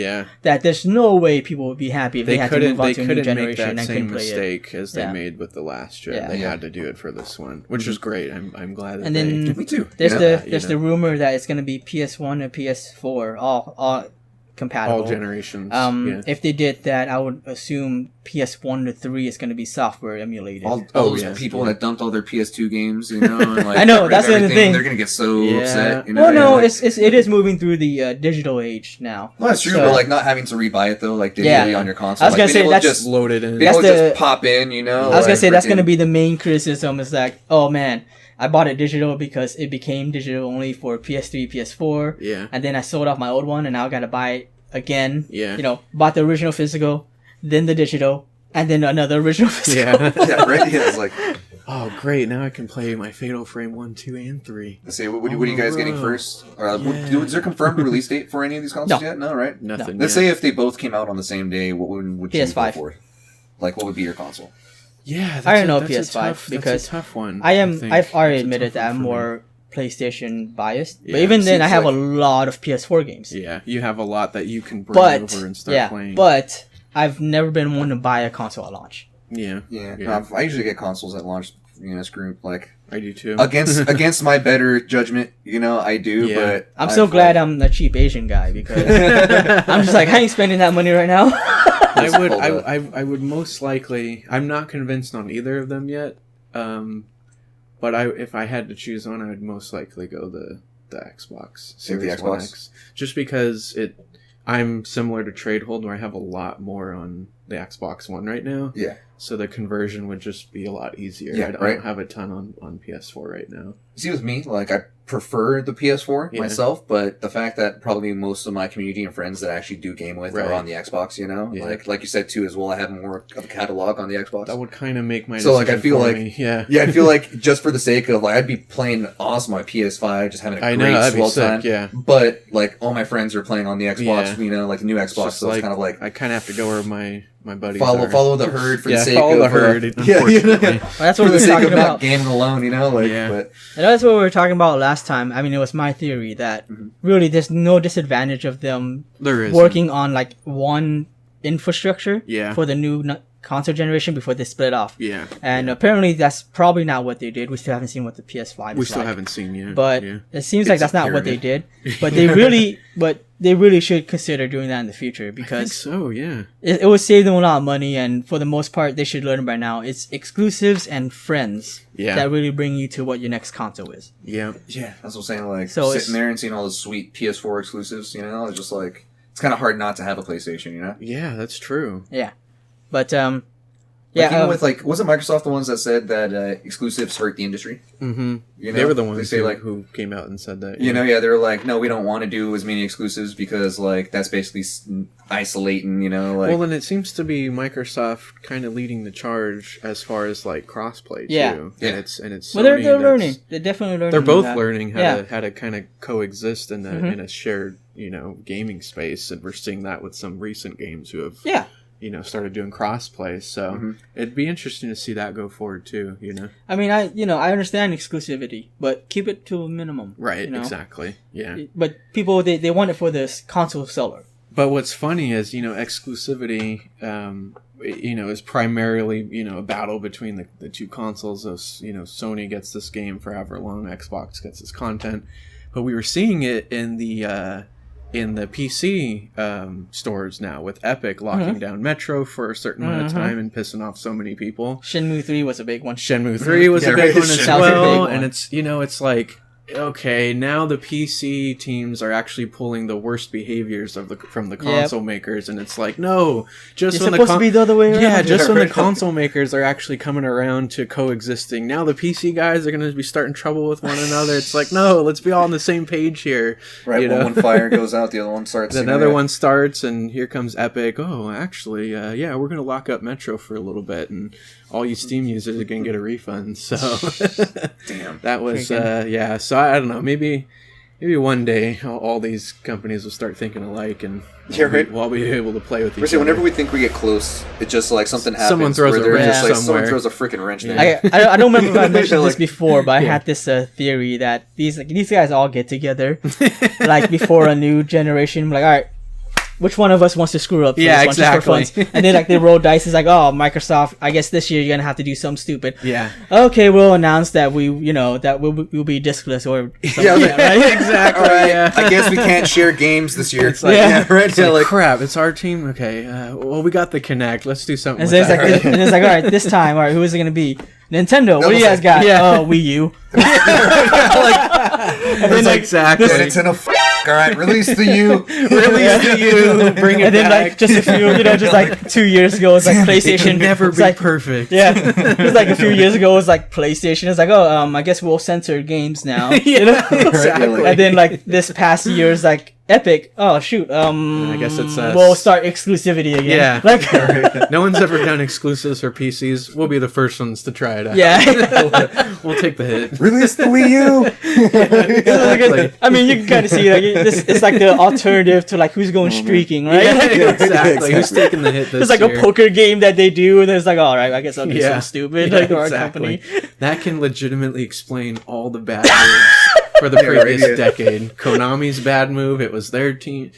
that there's no way people would be happy if they had to move on to a new generation and couldn't play it. They couldn't make that same mistake as they made with the last gen. They had to do it for this one, which is great. I'm glad that me too. There's the rumor that it's going to be PS1 and PS4 all compatible. All generations. If they did that, I would assume PS1 to 3 is going to be software emulated. All those people that dumped all their PS2 games, you know, and like I know that's the thing. They're going to get so upset. You know? Well, no, it is moving through the digital age now. Well, that's true, but like not having to rebuy it though, like digitally on your console. I was going to say that's just loaded in. Just pop in, you know. I was going to say that's going to be the main criticism. Is like, oh man, I bought it digital because it became digital only for PS3, PS4. Yeah. And then I sold off my old one, and now I got to buy it again. Yeah. You know, bought the original physical, then the digital, and then another original physical. Yeah, right. Yeah, it's like, oh great! Now I can play my Fatal Frame 1, 2, and 3. let's see. What are you guys getting first? Is there a confirmed release date for any of these consoles yet? No, right? Nothing. Let's say if they both came out on the same day, what would you PS5. go for? Like, what would be your console? Yeah, I don't know PS5 because that's a tough one. I've already admitted that I'm more PlayStation biased, but even then I have a lot of PS4 games. Yeah, you have a lot that you can bring over and start playing. But I've never been one to buy a console at launch. Yeah. No, I usually get consoles at launch. Screw like I do too. Against my better judgment, I do. Yeah. But I'm so glad I'm a cheap Asian guy because I'm just like I ain't spending that money right now. I would most likely. I'm not convinced on either of them yet. But if I had to choose one, I would most likely go the Xbox Series X, just because I'm similar to Tradehold, where I have a lot more on the Xbox One right now. Yeah. So the conversion would just be a lot easier. Yeah, I don't have a ton on PS4 right now. See, with me, like, I prefer the PS4 myself, but the fact that probably most of my community and friends that I actually do game with are on the Xbox, Yeah. like you said too as well, I have more of a catalog on the Xbox. That would kind of make my so like I feel like I feel like just for the sake of like I'd be playing awesome on my PS5, just having a great swell time. Yeah. But like all my friends are playing on the Xbox, like the new Xbox, so it's kind of like I kind of have to go where my buddies follow the herd for the sake follow of the herd. Well, that's what we were talking about. Not gaming alone, but and that's what we were talking about last time. I mean, it was my theory that really there's no disadvantage of them working on like one infrastructure for the new console generation before they split off. Yeah. And apparently that's probably not what they did. We still haven't seen what the PS5 is. We still haven't seen yet. But it seems like that's not what they did. But they really should consider doing that in the future because I think so, yeah. It would save them a lot of money, and for the most part they should learn by now. It's exclusives and friends that really bring you to what your next console is. Yeah. Yeah. That's what I'm saying. Like sitting there and seeing all the sweet PS4 exclusives, it's just like it's kind of hard not to have a PlayStation, Yeah, that's true. Yeah. But even with wasn't Microsoft the ones that said that exclusives hurt the industry? Mm-hmm. They were the ones who came out and said that. They were like, no, we don't want to do as many exclusives because that's basically isolating. Well, and it seems to be Microsoft kind of leading the charge as far as crossplay too. Yeah. And it's Sony they're learning. They're definitely learning. They're both learning how to kind of coexist in a shared gaming space, and we're seeing that with some recent games who have started doing crossplay, so it'd be interesting to see that go forward too. I mean, I understand exclusivity, but keep it to a minimum. Right. Exactly. Yeah. But people they want it for this console seller. But what's funny is exclusivity. Is primarily a battle between the two consoles. So, Sony gets this game for however long, Xbox gets this content, but we were seeing it in the PC stores now with Epic locking down Metro for a certain amount of time and pissing off so many people. Shenmue 3 was a big one. Shenmue 3 was a big one as well. And it's, it's like, okay, now the PC teams are actually pulling the worst behaviors from the console makers, and it's like, no, just when supposed to be the other way around. Yeah, just when the console makers are actually coming around to coexisting, now the PC guys are going to be starting trouble with one another. It's like, no, let's be all on the same page here. Right, when one fire goes out, the other one starts. Another one starts, and here comes Epic. Oh, actually, we're going to lock up Metro for a little bit, and all you Steam users are going to get a refund. So, damn, that was So I don't know. Maybe one day all these companies will start thinking alike, and we'll be able to play with each other. Whenever we think we get close, it's just like something happens. Someone throws a wrench somewhere. Someone throws a freaking wrench. Yeah. I don't remember if I mentioned this before, but I had this theory that these guys all get together before a new generation. Like, all right, which one of us wants to screw up? Yeah, exactly. And then they roll dice. It's like, oh, Microsoft, I guess this year you're gonna have to do something stupid. Yeah. Okay, we'll announce that we'll be discless or something like that, right? Exactly. All right. Yeah. I guess we can't share games this year. It's like, It's like, crap. It's our team. Okay. Well, we got the Kinect. Let's do something. And it's like, all right, this time, all right, who is it gonna be? Nintendo. What do you guys got? Oh, Wii U. Exactly. Nintendo. All right, release the U. Bring it and then back. Just a few, just 2 years ago, it's like PlayStation. It can never be perfect. Yeah, it was a few years ago. It was like PlayStation. It's like, I guess we'll censor games now. Exactly. And then this past year is like Epic, oh shoot, I guess it's we'll start exclusivity again. Yeah, like no one's ever done exclusives for PCs. We'll be the first ones to try it out. Yeah, we'll take the hit. Release the Wii U. Exactly. I mean, you can kind of see like it's like the alternative to like who's going streaking, right? Yeah, exactly. Who's taking the hit this It's like year? a poker game that they do, and it's like, all right, I guess I'll do something stupid like our company. That can legitimately explain all the bad moves for the previous decade. Konami's bad move. It was their time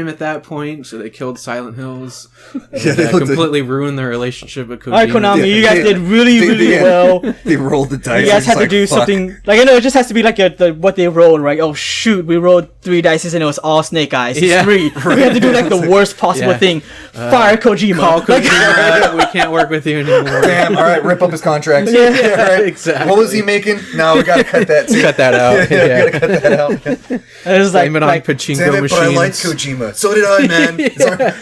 at that point, so they killed Silent Hills. They completely ruined their relationship with Kojima. All right, Konami, you guys did really well. They rolled the dice. You guys had to do something like I know it just has to be like what they rolled, right? Oh shoot, we rolled 3 dice and it was all Snake Eyes. It's 3. We had to do like the worst possible thing. Fire Kojima. Call Kojima. We can't work with you anymore. Damn. All right, rip up his contract. Yeah, exactly. What was he making? No, we gotta cut that. Too. Cut that out. We gotta cut that out. It was like, Blame it on pachinko Damn it, machines. but I like Kojima. So did I, man.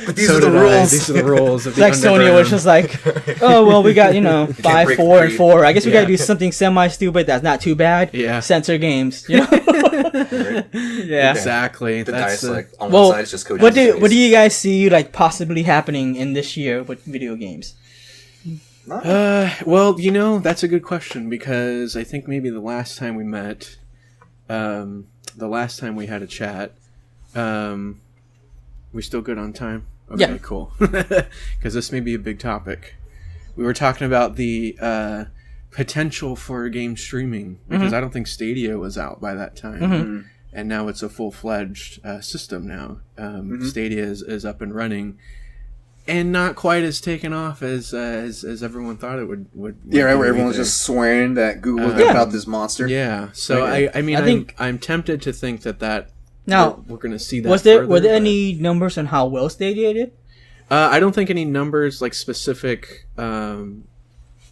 But these are the rules. These are the rules. Of it's like Sony was just like, oh well, we got 5, break 4, and the 4. I guess we gotta do something semi-stupid that's not too bad. Yeah. Censor games. Yeah. Exactly. The That's dice, like on one side, it's just Kojima. What do you guys see like possibly happening in this year with video games? Well, that's a good question because I think maybe the last time we met, the last time we had a chat, we still good on time? Okay, yeah. Cool. Because this may be a big topic. We were talking about the potential for game streaming because I don't think Stadia was out by that time. And now it's a full-fledged system now. Stadia is up and running. And not quite as taken off as everyone thought it would yeah, right. Where everyone's just swearing that Google was about this monster. Yeah. So I mean, I'm tempted to think that now we're going to see that. Were there any numbers on how well Stadia did? I don't think any numbers like specific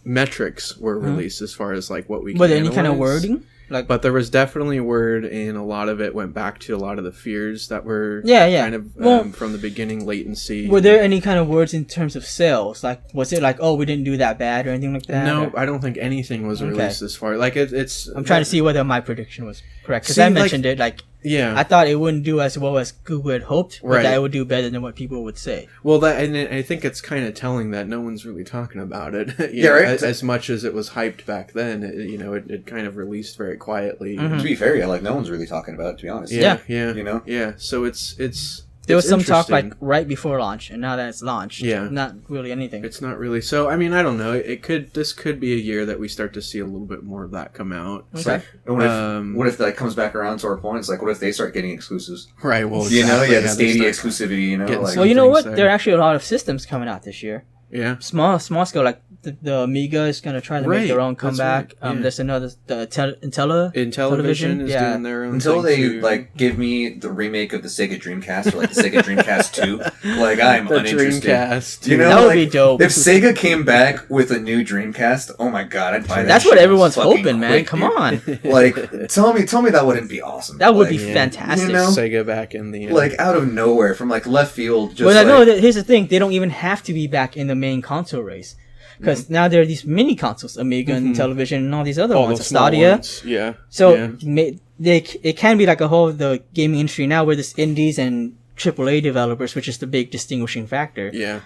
metrics were released as far as like what we. Was there any kind of wording? But there was definitely word, and a lot of it went back to a lot of the fears that were kind of from the beginning, latency. Were there any kind of words in terms of sales? Like, was it like, oh, we didn't do that bad or anything like that? No, I don't think anything was released as far. Like, it's... I'm trying to see whether my prediction was correct. Because I mentioned it, like... Yeah, I thought it wouldn't do as well as Google had hoped, but that it would do better than what people would say. Well, and I think it's kind of telling that no one's really talking about it. Right. As much as it was hyped back then, it kind of released very quietly. To be fair, no one's really talking about it. To be honest, yeah. So it's there was some talk like right before launch, and now that it's launched, not really anything. It's not really. So I mean, I don't know. This could be a year that we start to see a little bit more of that come out. Okay. What if that comes back around to our point? It's like, what if they start getting exclusives? Right. Well, the Stadia exclusivity. Well, you know what? There are actually a lot of systems coming out this year. Yeah. Small scale, like the Amiga is gonna try to make their own comeback. Right. There's another Intellivision is doing their own until thing they too. Give me the remake of the Sega Dreamcast or the Sega Dreamcast 2. I'm the uninterested. Dreamcast. That would be dope. If Sega came back with a new Dreamcast, oh my god, I'd buy that. That's what everyone's hoping, man. Come on. Tell me that wouldn't be awesome. That would be fantastic. Sega back in the out of nowhere from left field. Here's the thing: they don't even have to be back in the main console race. Because now there are these mini consoles, Amiga and Television and all these other ones, Stadia. Yeah. So it can be like a whole the gaming industry now where there's indies and AAA developers, which is the big distinguishing factor. Yeah.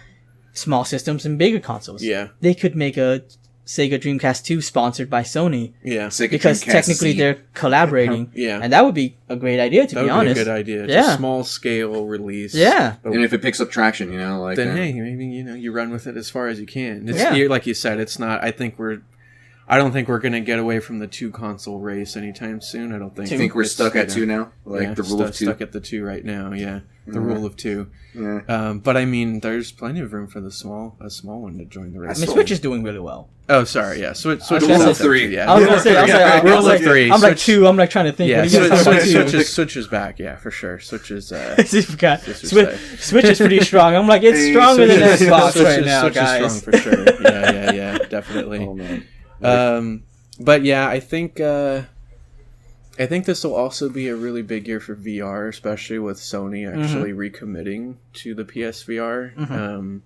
Small systems and bigger consoles. Yeah. They could make a Sega Dreamcast 2 sponsored by Sony. Yeah. Because technically they're collaborating. Yeah. And that would be a great idea, to be honest. That would be a good idea. Yeah. It's a small scale release. Yeah. And if it picks up traction, then hey, maybe you run with it as far as you can. It's like you said, it's not. I don't think we're gonna get away from the 2 console race anytime soon. I don't think. Do you think we're stuck at 2 now? The rule of 2. Stuck at the 2 right now. Yeah. The rule of 2. Yeah. But I mean, there's plenty of room for a small one to join the race. I mean, Switch is doing really well. Oh, sorry. Yeah, Switch. Rule of 3. Yeah. I was gonna say rule of 3. I'm like 2. I'm like trying to think. Yeah. Switch is back. Yeah, for sure. Switch is. Switch is pretty strong. I'm like, it's stronger than Xbox right now, guys. Switch is strong for sure. Yeah, definitely. Oh man. But yeah, I think this will also be a really big year for VR, especially with Sony actually recommitting to the PSVR.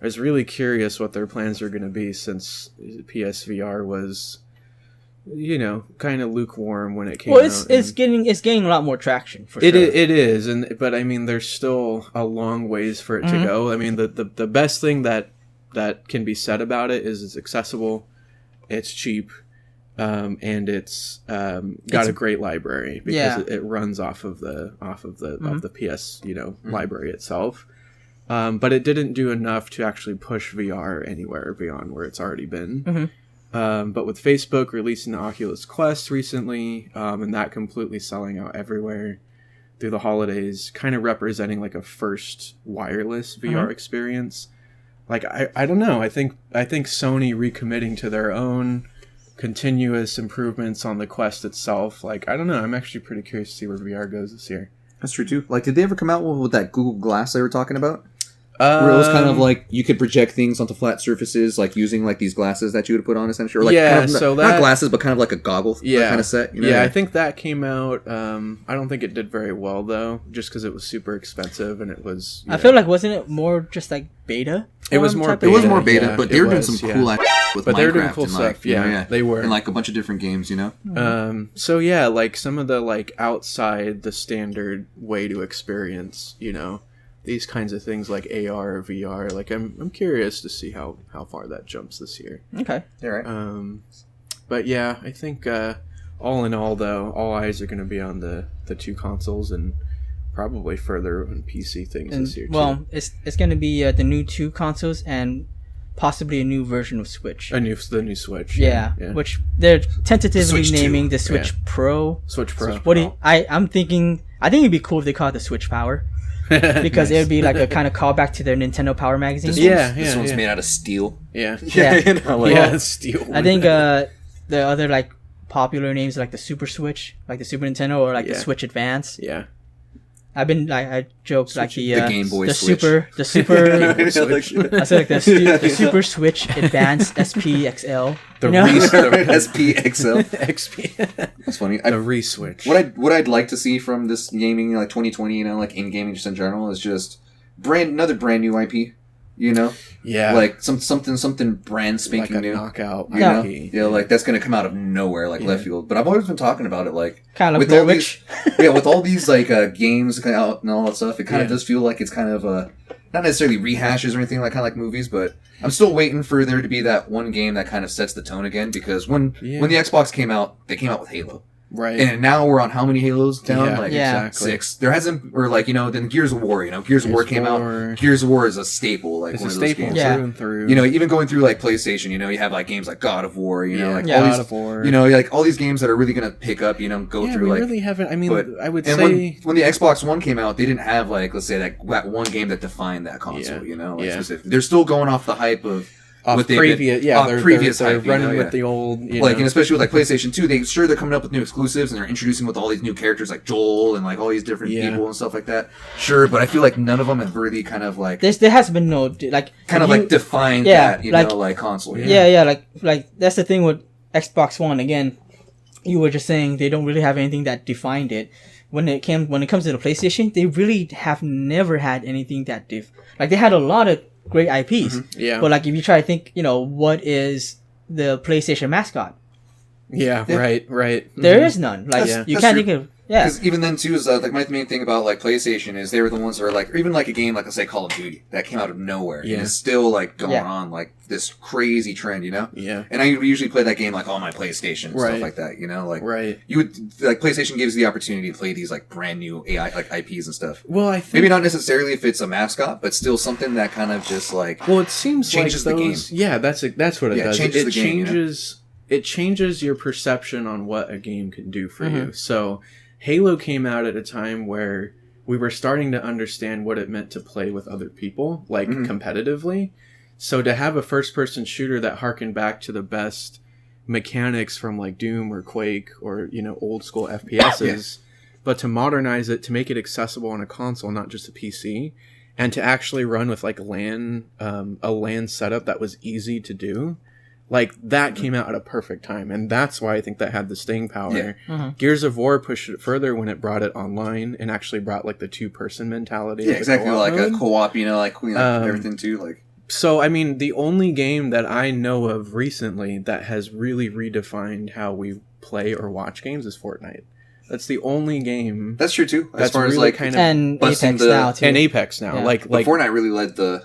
I was really curious what their plans are going to be since PSVR was you know, kind of lukewarm when it came out. Well, it's getting a lot more traction for sure. It is, but I mean, there's still a long ways for it to go. I mean, the best thing that can be said about it is it's accessible, it's cheap, and it's got a great library because it runs off of the PS, you know, library itself. But it didn't do enough to actually push VR anywhere beyond where it's already been. But with Facebook releasing the Oculus Quest recently, and that completely selling out everywhere through the holidays, kind of representing like a first wireless VR experience. Like, I don't know. I think Sony recommitting to their own continuous improvements on the Quest itself. Like, I don't know. I'm actually pretty curious to see where VR goes this year. That's true too. Like, did they ever come out with that Google Glass they were talking about? Where it was kind of like you could project things onto flat surfaces, like using like these glasses that you would put on, essentially, or like kind of, so not glasses, but kind of like a goggle kind of set. You know? Yeah, I think that came out. I don't think it did very well though, just because it was super expensive and it was. I feel like wasn't it more just like beta? It was more beta. It was more beta, but they were doing some cool with but Minecraft. They were doing cool and, stuff. Like, yeah, they were, and like a bunch of different games, you know. So yeah, like some of the like outside the standard way to experience, you know, these kinds of things like AR or VR. Like I'm curious to see how far that jumps this year. Okay. All right. But yeah, I think all in all, though, all eyes are going to be on the two consoles and probably further on PC things this year too. Well, it's going to be the new 2 consoles and possibly a new version of Switch. The new Switch. Yeah. Which they're tentatively naming the Switch Pro. Switch Pro. I'm thinking. I think it'd be cool if they call it the Switch Power. Because it would be like a kind of callback to their Nintendo Power magazine. This one's made out of steel. Yeah. You know, steel. I think the other like popular names are like the Super Switch, like the Super Nintendo, or like the Switch Advance. Yeah. I've been like I joked like the Game Boy the Switch. Super I said like the Super Switch Advance SP XL. SP XL. XP. That's funny. The re-switch. What I'd like to see from this gaming like 2020, you know, like in gaming just in general, is just another brand new IP. You know, like something brand spanking like a new, knockout. You know, yeah, like that's gonna come out of nowhere, like left field. But I've always been talking about it, like kind of with all these, with all these like games out and all that stuff. It kind of does feel like it's kind of not necessarily rehashes or anything like kind of like movies, but I'm still waiting for there to be that one game that kind of sets the tone again. Because when the Xbox came out, they came out with Halo. Right. And now we're on how many Halos down? Exactly. 6. There hasn't, or like, you know, then Gears of War, you know, Gears of War came out. Gears of War is a staple, like one of those games. Through and through. You know, even going through like PlayStation, you know, you have like games like God of War, you know, like all God these, of War. you know, like all these games that are really going to pick up, you know, go through we like. really haven't, I mean, I would and say. When the Xbox One came out, they didn't have like, let's say that one game that defined that console, you know, like specific. They're still going off the hype of. They're hype, running with the old, like, and especially with like PlayStation 2, they're coming up with new exclusives and they're introducing with all these new characters like Joel and like all these different people and stuff like that. Sure, but I feel like none of them have really kind of like there has been no like kind of like defined that know like console. Like that's the thing with Xbox One. Again, you were just saying they don't really have anything that defined it. When it comes to the PlayStation, they really have never had anything that like they had a lot of great IPs. But like if you try to think, you know, what is the PlayStation mascot? Right. There is none. Like you can't think of because even then too is like my main thing about like PlayStation is they were the ones that are like, or even like a game like let's say Call of Duty that came out of nowhere and is still like going on like this crazy trend, you know. And I usually play that game like on my PlayStation and stuff like that, you know, like you would like PlayStation gives you the opportunity to play these like brand new AI like IPs and stuff. Well, I think maybe not necessarily if it's a mascot, but still something that kind of just like it seems changes like the game. Yeah, that's what it does. Changes it the game, changes. It changes your perception on what a game can do for you. So Halo came out at a time where we were starting to understand what it meant to play with other people, like competitively. So to have a first-person shooter that harkened back to the best mechanics from like Doom or Quake or, you know, old school FPSs, but to modernize it, to make it accessible on a console, not just a PC, and to actually run with like a LAN setup that was easy to do. Like, that came out at a perfect time, and that's why I think that had the staying power. Gears of War pushed it further when it brought it online and actually brought, like, the two-person mentality. Yeah, exactly, like a co-op, you know, like everything, too, like... So, I mean, the only game that I know of recently that has really redefined how we play or watch games is Fortnite. That's the only game. That's true too. As far as like kind of and Apex now too. And Apex now, Yeah. like Fortnite really led the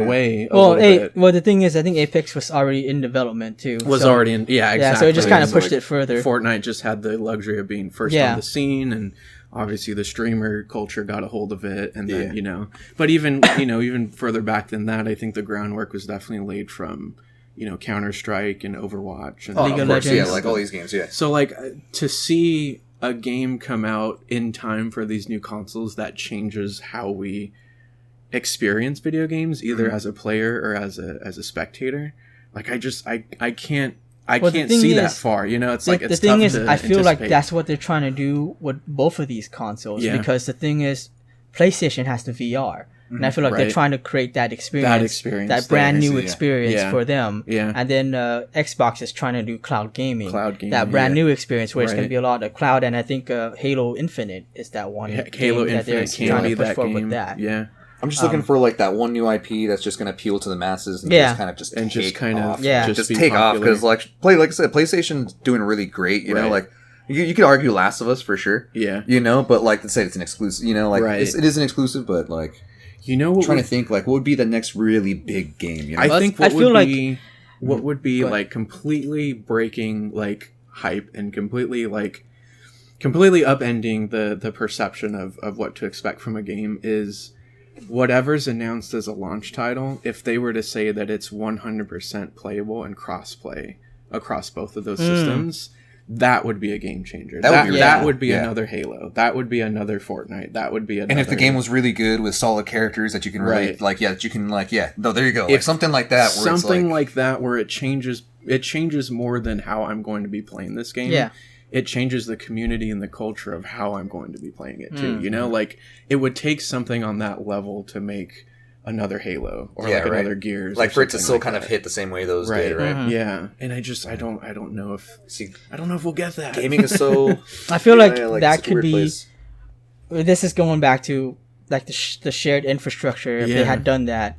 way. Well, the thing is, I think Apex was already in development too. Already in, exactly. Yeah, so it just kind of pushed it further. Fortnite just had the luxury of being first on the scene, and obviously the streamer culture got a hold of it, and then but even even further back than that, I think the groundwork was definitely laid from Counter-Strike and Overwatch and League of Legends. Yeah, like all these games. Yeah. So like to see a game come out in time for these new consoles that changes how we experience video games, either as a player or as a spectator. Like I can't see that far. It's like it's the thing tough is, to I feel like anticipate. that's what they're trying to do with both of these consoles. Yeah. Because the thing is, PlayStation has the VR. And I feel like they're trying to create that experience, that brand new experience for them. Yeah. And then Xbox is trying to do cloud gaming. That brand new experience where it's going to be a lot of cloud. And I think Halo Infinite is that one. Halo Infinite can be that game. With that. Yeah. I'm just looking for like that one new IP that's just going to appeal to the masses and just kind of just take off. Just take off because like I said, PlayStation's doing really great. You know, like you could argue Last of Us for sure. Yeah. But like to say it's an exclusive. It is an exclusive, but like. I'm trying to think like what would be the next really big game. I think what would be like completely breaking like hype and completely upending the perception of what to expect from a game is whatever's announced as a launch title. If they were to say that it's 100% playable and cross-play across both of those systems, that would be a game changer. That would be another Halo. That would be another Fortnite. That would be another... And if the game was really good with solid characters that you can relate, there you go. Like something like that. Where something like that where it changes more than how I'm going to be playing this game. Yeah. It changes the community and the culture of how I'm going to be playing it too. Like it would take something on that level to make another Halo or another Gears, like for it to still kind of hit the same way those did, right? Mm-hmm. Yeah, and I don't know if we'll get that. Gaming is so. I feel like that could be. Place. This is going back to like the shared infrastructure. If they had done that,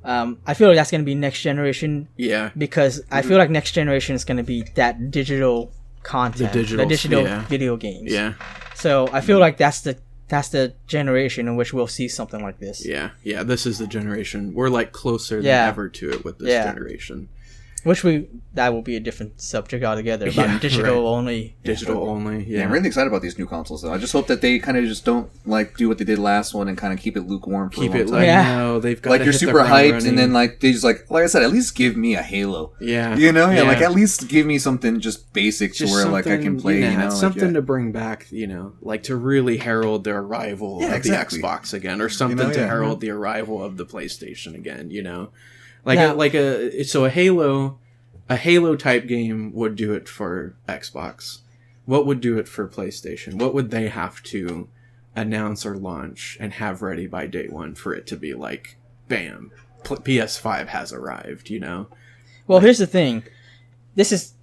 I feel like that's going to be next generation. Yeah, because I feel like next generation is going to be that digital content, the digital video games. Yeah, so I feel like that's the generation in which we'll see something like this. Yeah, this is the generation. We're like closer than ever to it with this generation. That will be a different subject altogether. About digital only. Digital only. Yeah, I'm really excited about these new consoles though. I just hope that they kind of just don't like do what they did last one and kind of keep it lukewarm for a long time. No, they've got like you're super hyped and then like they just like I said, at least give me a Halo. Yeah, like at least give me something just basic to where like I can play. Something to bring back. Like to really herald the arrival of the Xbox again, or something to herald the arrival of the PlayStation again. A Halo type game would do it for Xbox. What would do it for PlayStation? What would they have to announce or launch and have ready by day one for it to be like, bam, PS5 has arrived, Well, here's the thing. This is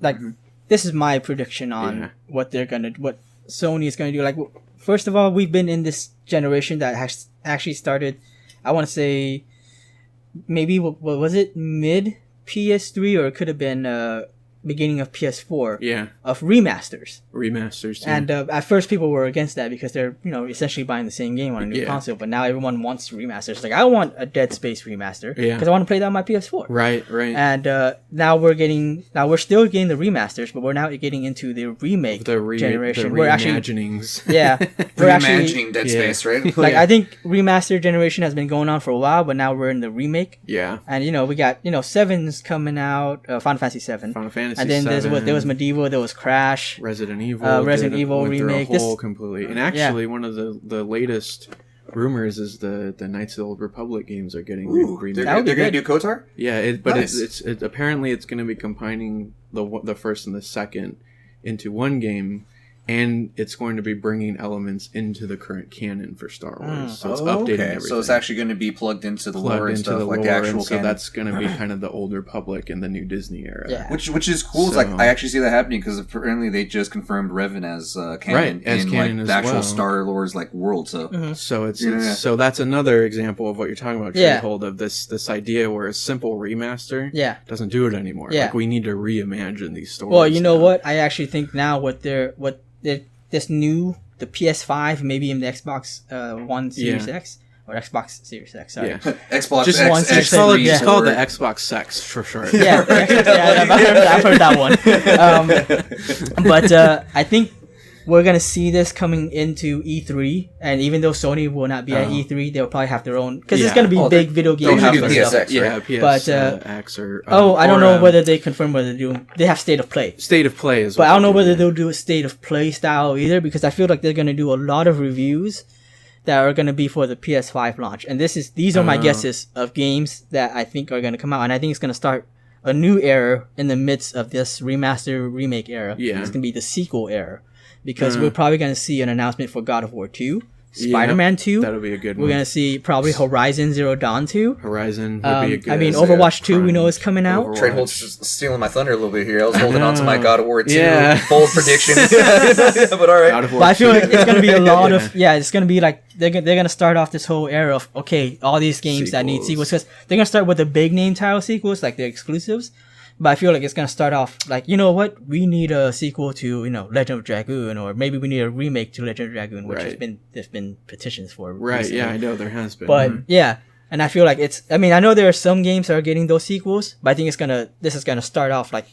my prediction on what Sony is gonna do. Like, first of all, we've been in this generation that has actually started, I want to say, maybe what was it, mid PS3, or it could have been beginning of PS4. Yeah. Of remasters. Too. And at first people were against that because they're essentially buying the same game on a new console. But now everyone wants remasters. It's like, I want a Dead Space remaster because I want to play that on my PS4. Right. And now we're still getting the remasters, but we're now getting into the remake generation. We're reimaginings. We're reimagining Dead Space, right? Like I think remaster generation has been going on for a while, but now we're in the remake. Yeah. And we got 7's coming out, Final Fantasy 7. And then there was Medieval, there was Crash, Resident Evil remake. Completely, and actually one of the latest rumors is the Knights of the Old Republic games are getting remade. They're going to do KOTOR? Yeah, but it's apparently it's going to be combining the first and the second into one game, and it's going to be bringing elements into the current canon for Star Wars. So it's updating everything. So it's actually going to be plugged into the lore and stuff, like the actual canon. So that's going to be kind of the Old Republic in the new Disney era. Yeah. Which is cool. So, like I actually see that happening because apparently they just confirmed Revan as canon in canon like the actual Star Wars like world. So so it's so that's another example of what you're talking about. Hold of this idea where a simple remaster doesn't do it anymore. Like we need to reimagine these stories. Well, you know what? I actually think now this new the PS5, maybe in the Xbox One Series X or Xbox Series X. Sorry, Xbox. Just X, one. X, Just call it the Xbox Sex for short. I've heard that one. But I think we're gonna see this coming into E3, and even though Sony will not be at E3, they'll probably have their own because it's gonna be big video games. They'll have PSX, right? PSX or I don't know whether they confirm whether they do. They have State of Play. State of Play is. But I don't know whether they'll do a State of Play style either, because I feel like they're gonna do a lot of reviews that are gonna be for the PS5 launch, and these are my guesses of games that I think are gonna come out, and I think it's gonna start a new era in the midst of this remaster remake era. Yeah, it's gonna be the sequel era. Because we're probably going to see an announcement for God of War 2, Spider-Man 2. That'll be a good one. We're going to see probably Horizon Zero Dawn 2. Horizon would be a good I mean, Overwatch 2 we know is coming out. Trade Holt's stealing my thunder a little bit here. I was holding on to my God of War 2 bold prediction. But all right. But I feel like it's going to be a lot of... Yeah, it's going to be like... They're going to start off this whole era of, okay, all these games that need sequels. Because they're going to start with the big name title sequels, like the exclusives. But I feel like it's going to start off like, you know what? We need a sequel to, Legend of Dragoon, or maybe we need a remake to Legend of Dragoon, which there's been petitions for. Right, recently. yeah, I know there has been. But yeah, and I feel like I know there are some games that are getting those sequels, but I think this is going to start off like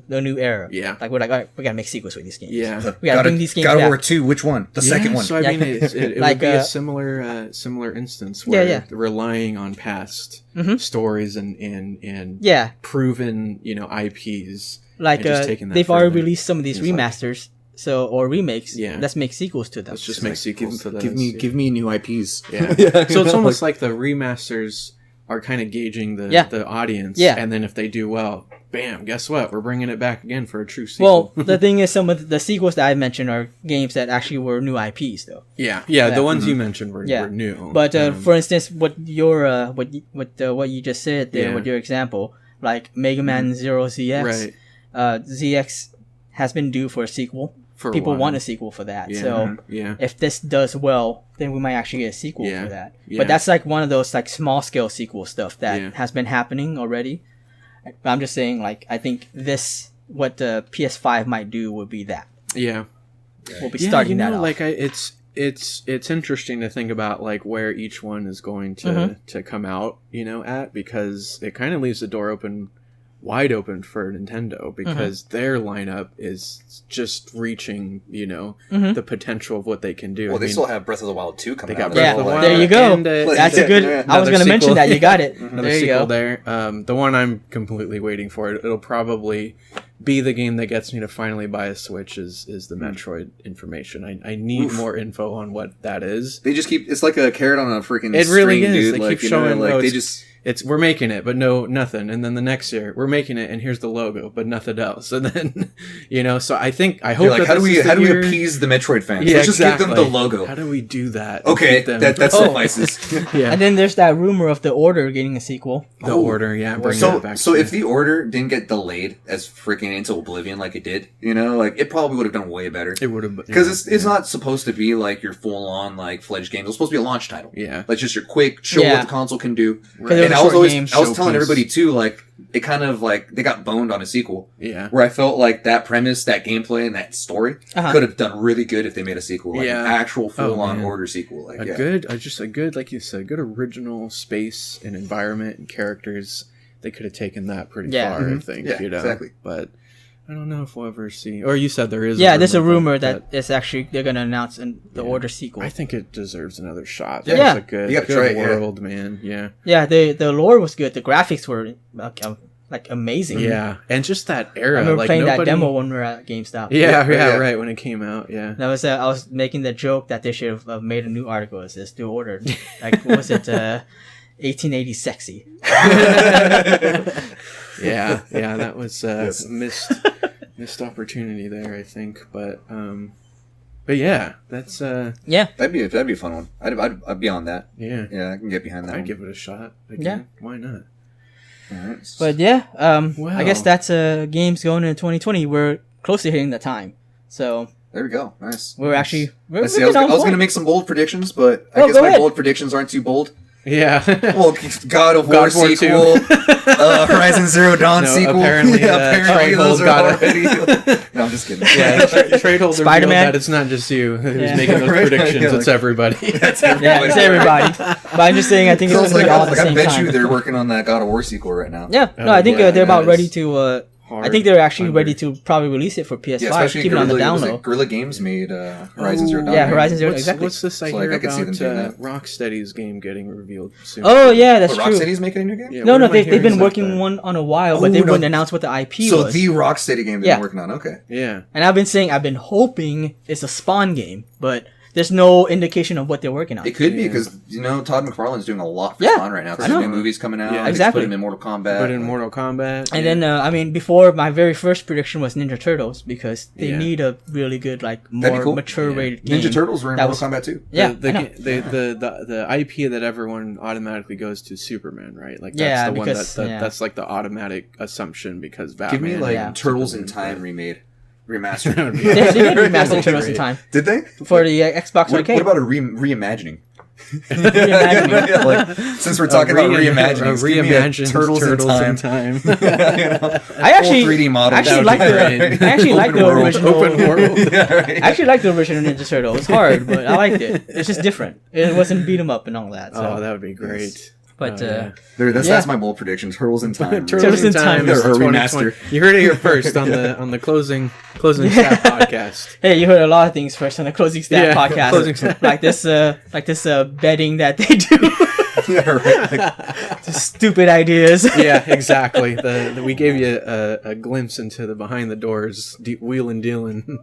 the new era. Yeah. Like, we're like, all right, we got to make sequels with these games. Yeah. We got to bring these games back. God of War 2, which one? The second one. So, I mean, it like, would be a similar instance where relying on past stories and proven, IPs. Like, they've already released some of these remasters. Or remakes. Yeah. Let's make sequels to them. Let's just make sequels to those. Give me new IPs. Yeah. So it's almost like the remasters are kind of gauging the audience. Yeah. And then if they do well, bam, guess what? We're bringing it back again for a true sequel. Well, the thing is, some of the sequels that I mentioned are games that actually were new IPs, though. Yeah, the ones you mentioned were new. But for instance, what you just said there with your example, like Mega Man Zero ZX, ZX has been due for a sequel. People want a sequel for that. Yeah. So if this does well, then we might actually get a sequel for that. Yeah. But that's like one of those like small scale sequel stuff that has been happening already. I'm just saying, like, I think what the PS5 might do would be that. Yeah. We'll be starting that off. Like, it's interesting to think about, like, where each one is going to come out, at, because it kind of leaves the door wide open for Nintendo, because their lineup is just reaching, the potential of what they can do. Well, they still have Breath of the Wild 2 coming out. Breath of the Wild. There you go. And, that's a good... I was going to mention that. You got it. There you go. The one I'm completely waiting for, it'll probably be the game that gets me to finally buy a Switch is the Metroid information. I need more info on what that is. They just keep... It's like a carrot on a freaking It really string, is. Dude. They keep showing... they just... we're making it, but nothing. And then the next year, we're making it, and here's the logo, but nothing else. And then, so I hope like, how do we appease the Metroid fans? Yeah, Let's just give them the logo. How do we do that? Okay, that suffices. Yeah. And then there's that rumor of The Order getting a sequel. The Order, bring that back. So if The Order didn't get delayed as freaking into oblivion like it did, like it probably would have done way better. It would have, because it's not supposed to be like your full on like fledged game. It's supposed to be a launch title. Yeah, like just your quick show what the console can do. Right. And I was telling everybody too, like it kind of like they got boned on a sequel. Yeah, where I felt like that premise, that gameplay, and that story could have done really good if they made a sequel, like an actual full on Order sequel. Like a good, like you said, good original space and environment and characters. They could have taken that pretty far, I think. Yeah, exactly. But I don't know if we'll ever see. Or you said there is. Yeah, there's a rumor that it's actually they're gonna announce the Order sequel. I think it deserves another shot. Yeah, a good world, man. Yeah. Yeah, the lore was good. The graphics were like amazing. Yeah, and just that era. I remember playing that demo when we were at GameStop. Yeah, right when it came out. Yeah. That was I was making the joke that they should have made a new article. It says "The Order." Like, what was it? 1880 sexy. Yeah, that was missed opportunity there, I think. But But yeah, that's yeah, that'd be a fun one. I'd be on that. Yeah, I can get behind that. I'd one. give it a shot. Again. Yeah, why not? All right. But yeah, Well. I guess that's games going into 2020. We're close to hitting the time, so There we go. Nice. we're actually we're I was going to make some bold predictions, but I guess my bold predictions aren't too bold. Yeah. Well, God of War sequel, Horizon Zero Dawn sequel. Apparently, those are already. No, I'm just kidding. Yeah, Trade Holder Spider-Man. that it's not just you who's Yeah. making those predictions; it's everybody. That's everybody. Yeah, it's everybody. But I'm just saying, I think it's going to be all at the I same bet time. you they're working on that God of War sequel right now. Yeah, no, I think they're about that ready is to. Hard I think they're actually under. ready to probably release it for PS5. Yeah, especially keep it on the down Guerrilla, low. Guerrilla Games made Horizon Zero Dawn. Yeah, Horizon Zero. What's, exactly. what's this I So, hear I could see them about doing that. Rocksteady's game getting revealed soon? Oh yeah, that's But true. Rocksteady's making a new game? Yeah, No, where no, am I they've hearing been about working that? one on a while, but Oh, they no. wouldn't announce what the IP So was. the Rocksteady game they've Yeah. been working on, okay. Yeah. And I've been hoping it's a Spawn game, but there's no indication of what they're working on. It could be because, Todd McFarlane's doing a lot for Yeah, Spawn right now. I There's know. new movies coming out. Yeah, They just exactly. put him in Mortal Kombat. But in Mortal Kombat. And then, before my very first prediction was Ninja Turtles because they Yeah. need a really good, like, That'd be more cool. mature rated game. Ninja Turtles were in That Mortal Kombat too. Yeah, the, I know. the IP that everyone automatically goes to Superman, right? Like that's Yeah, the because- one yeah. that's like the automatic assumption because Batman. Give me like Yeah. Turtles in Time remastered. they did remaster Turtles in time Did they? for the Xbox What Arcade. about a reimagining? Reimagining. Yeah, like, since we're talking about reimagining, reimagined Turtles in Time. I actually, Full 3D model. I actually That would like be the, great. I actually like the world. original. Open world. Yeah, right. I actually like the original Ninja Turtle. It's hard, but I liked it. It's just different. It wasn't beat 'em up and all that. So. Oh, that would be great. But Oh, yeah. That's my bold prediction. Turtles in Time. Turtles in Time is Or 2020. remaster. You heard it here first on the closing staff podcast. hey, you heard a lot of things first on the Closing Staff Yeah, podcast, Closing Staff. like this betting that they do. Yeah, right. Like, Just stupid ideas. Yeah, exactly. We gave you a glimpse into the behind the doors wheel and dealing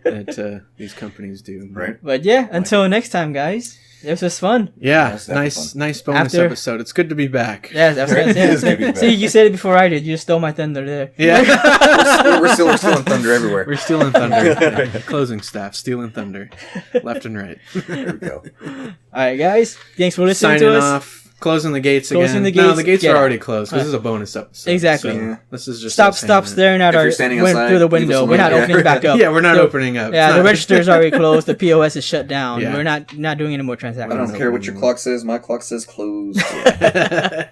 that these companies do. right. But yeah, until next time, guys. This was fun. Yeah, That's definitely nice bonus After- episode. It's good to be back. Yeah, that's what It is gonna be See, you said it before I did. You just stole my thunder there. Yeah. We're still in thunder everywhere. We're stealing thunder. Yeah. Closing staff, stealing thunder, left and right. There we go. All right, guys. Thanks for listening Signing to us. off. Closing the gates Closing again. the No, gates, the gates get are out. already closed. This is a bonus episode. Exactly. So Yeah. this is just Stop us saying that. staring at If our. you're standing went outside, through the leave us window. alone. We're not Yeah. opening back up. Yeah, we're not The- opening up. Yeah, It's the not- register's already closed. The POS is shut down. Yeah. We're not doing any more transactions. I don't care what your clock says. My clock says closed. Yeah.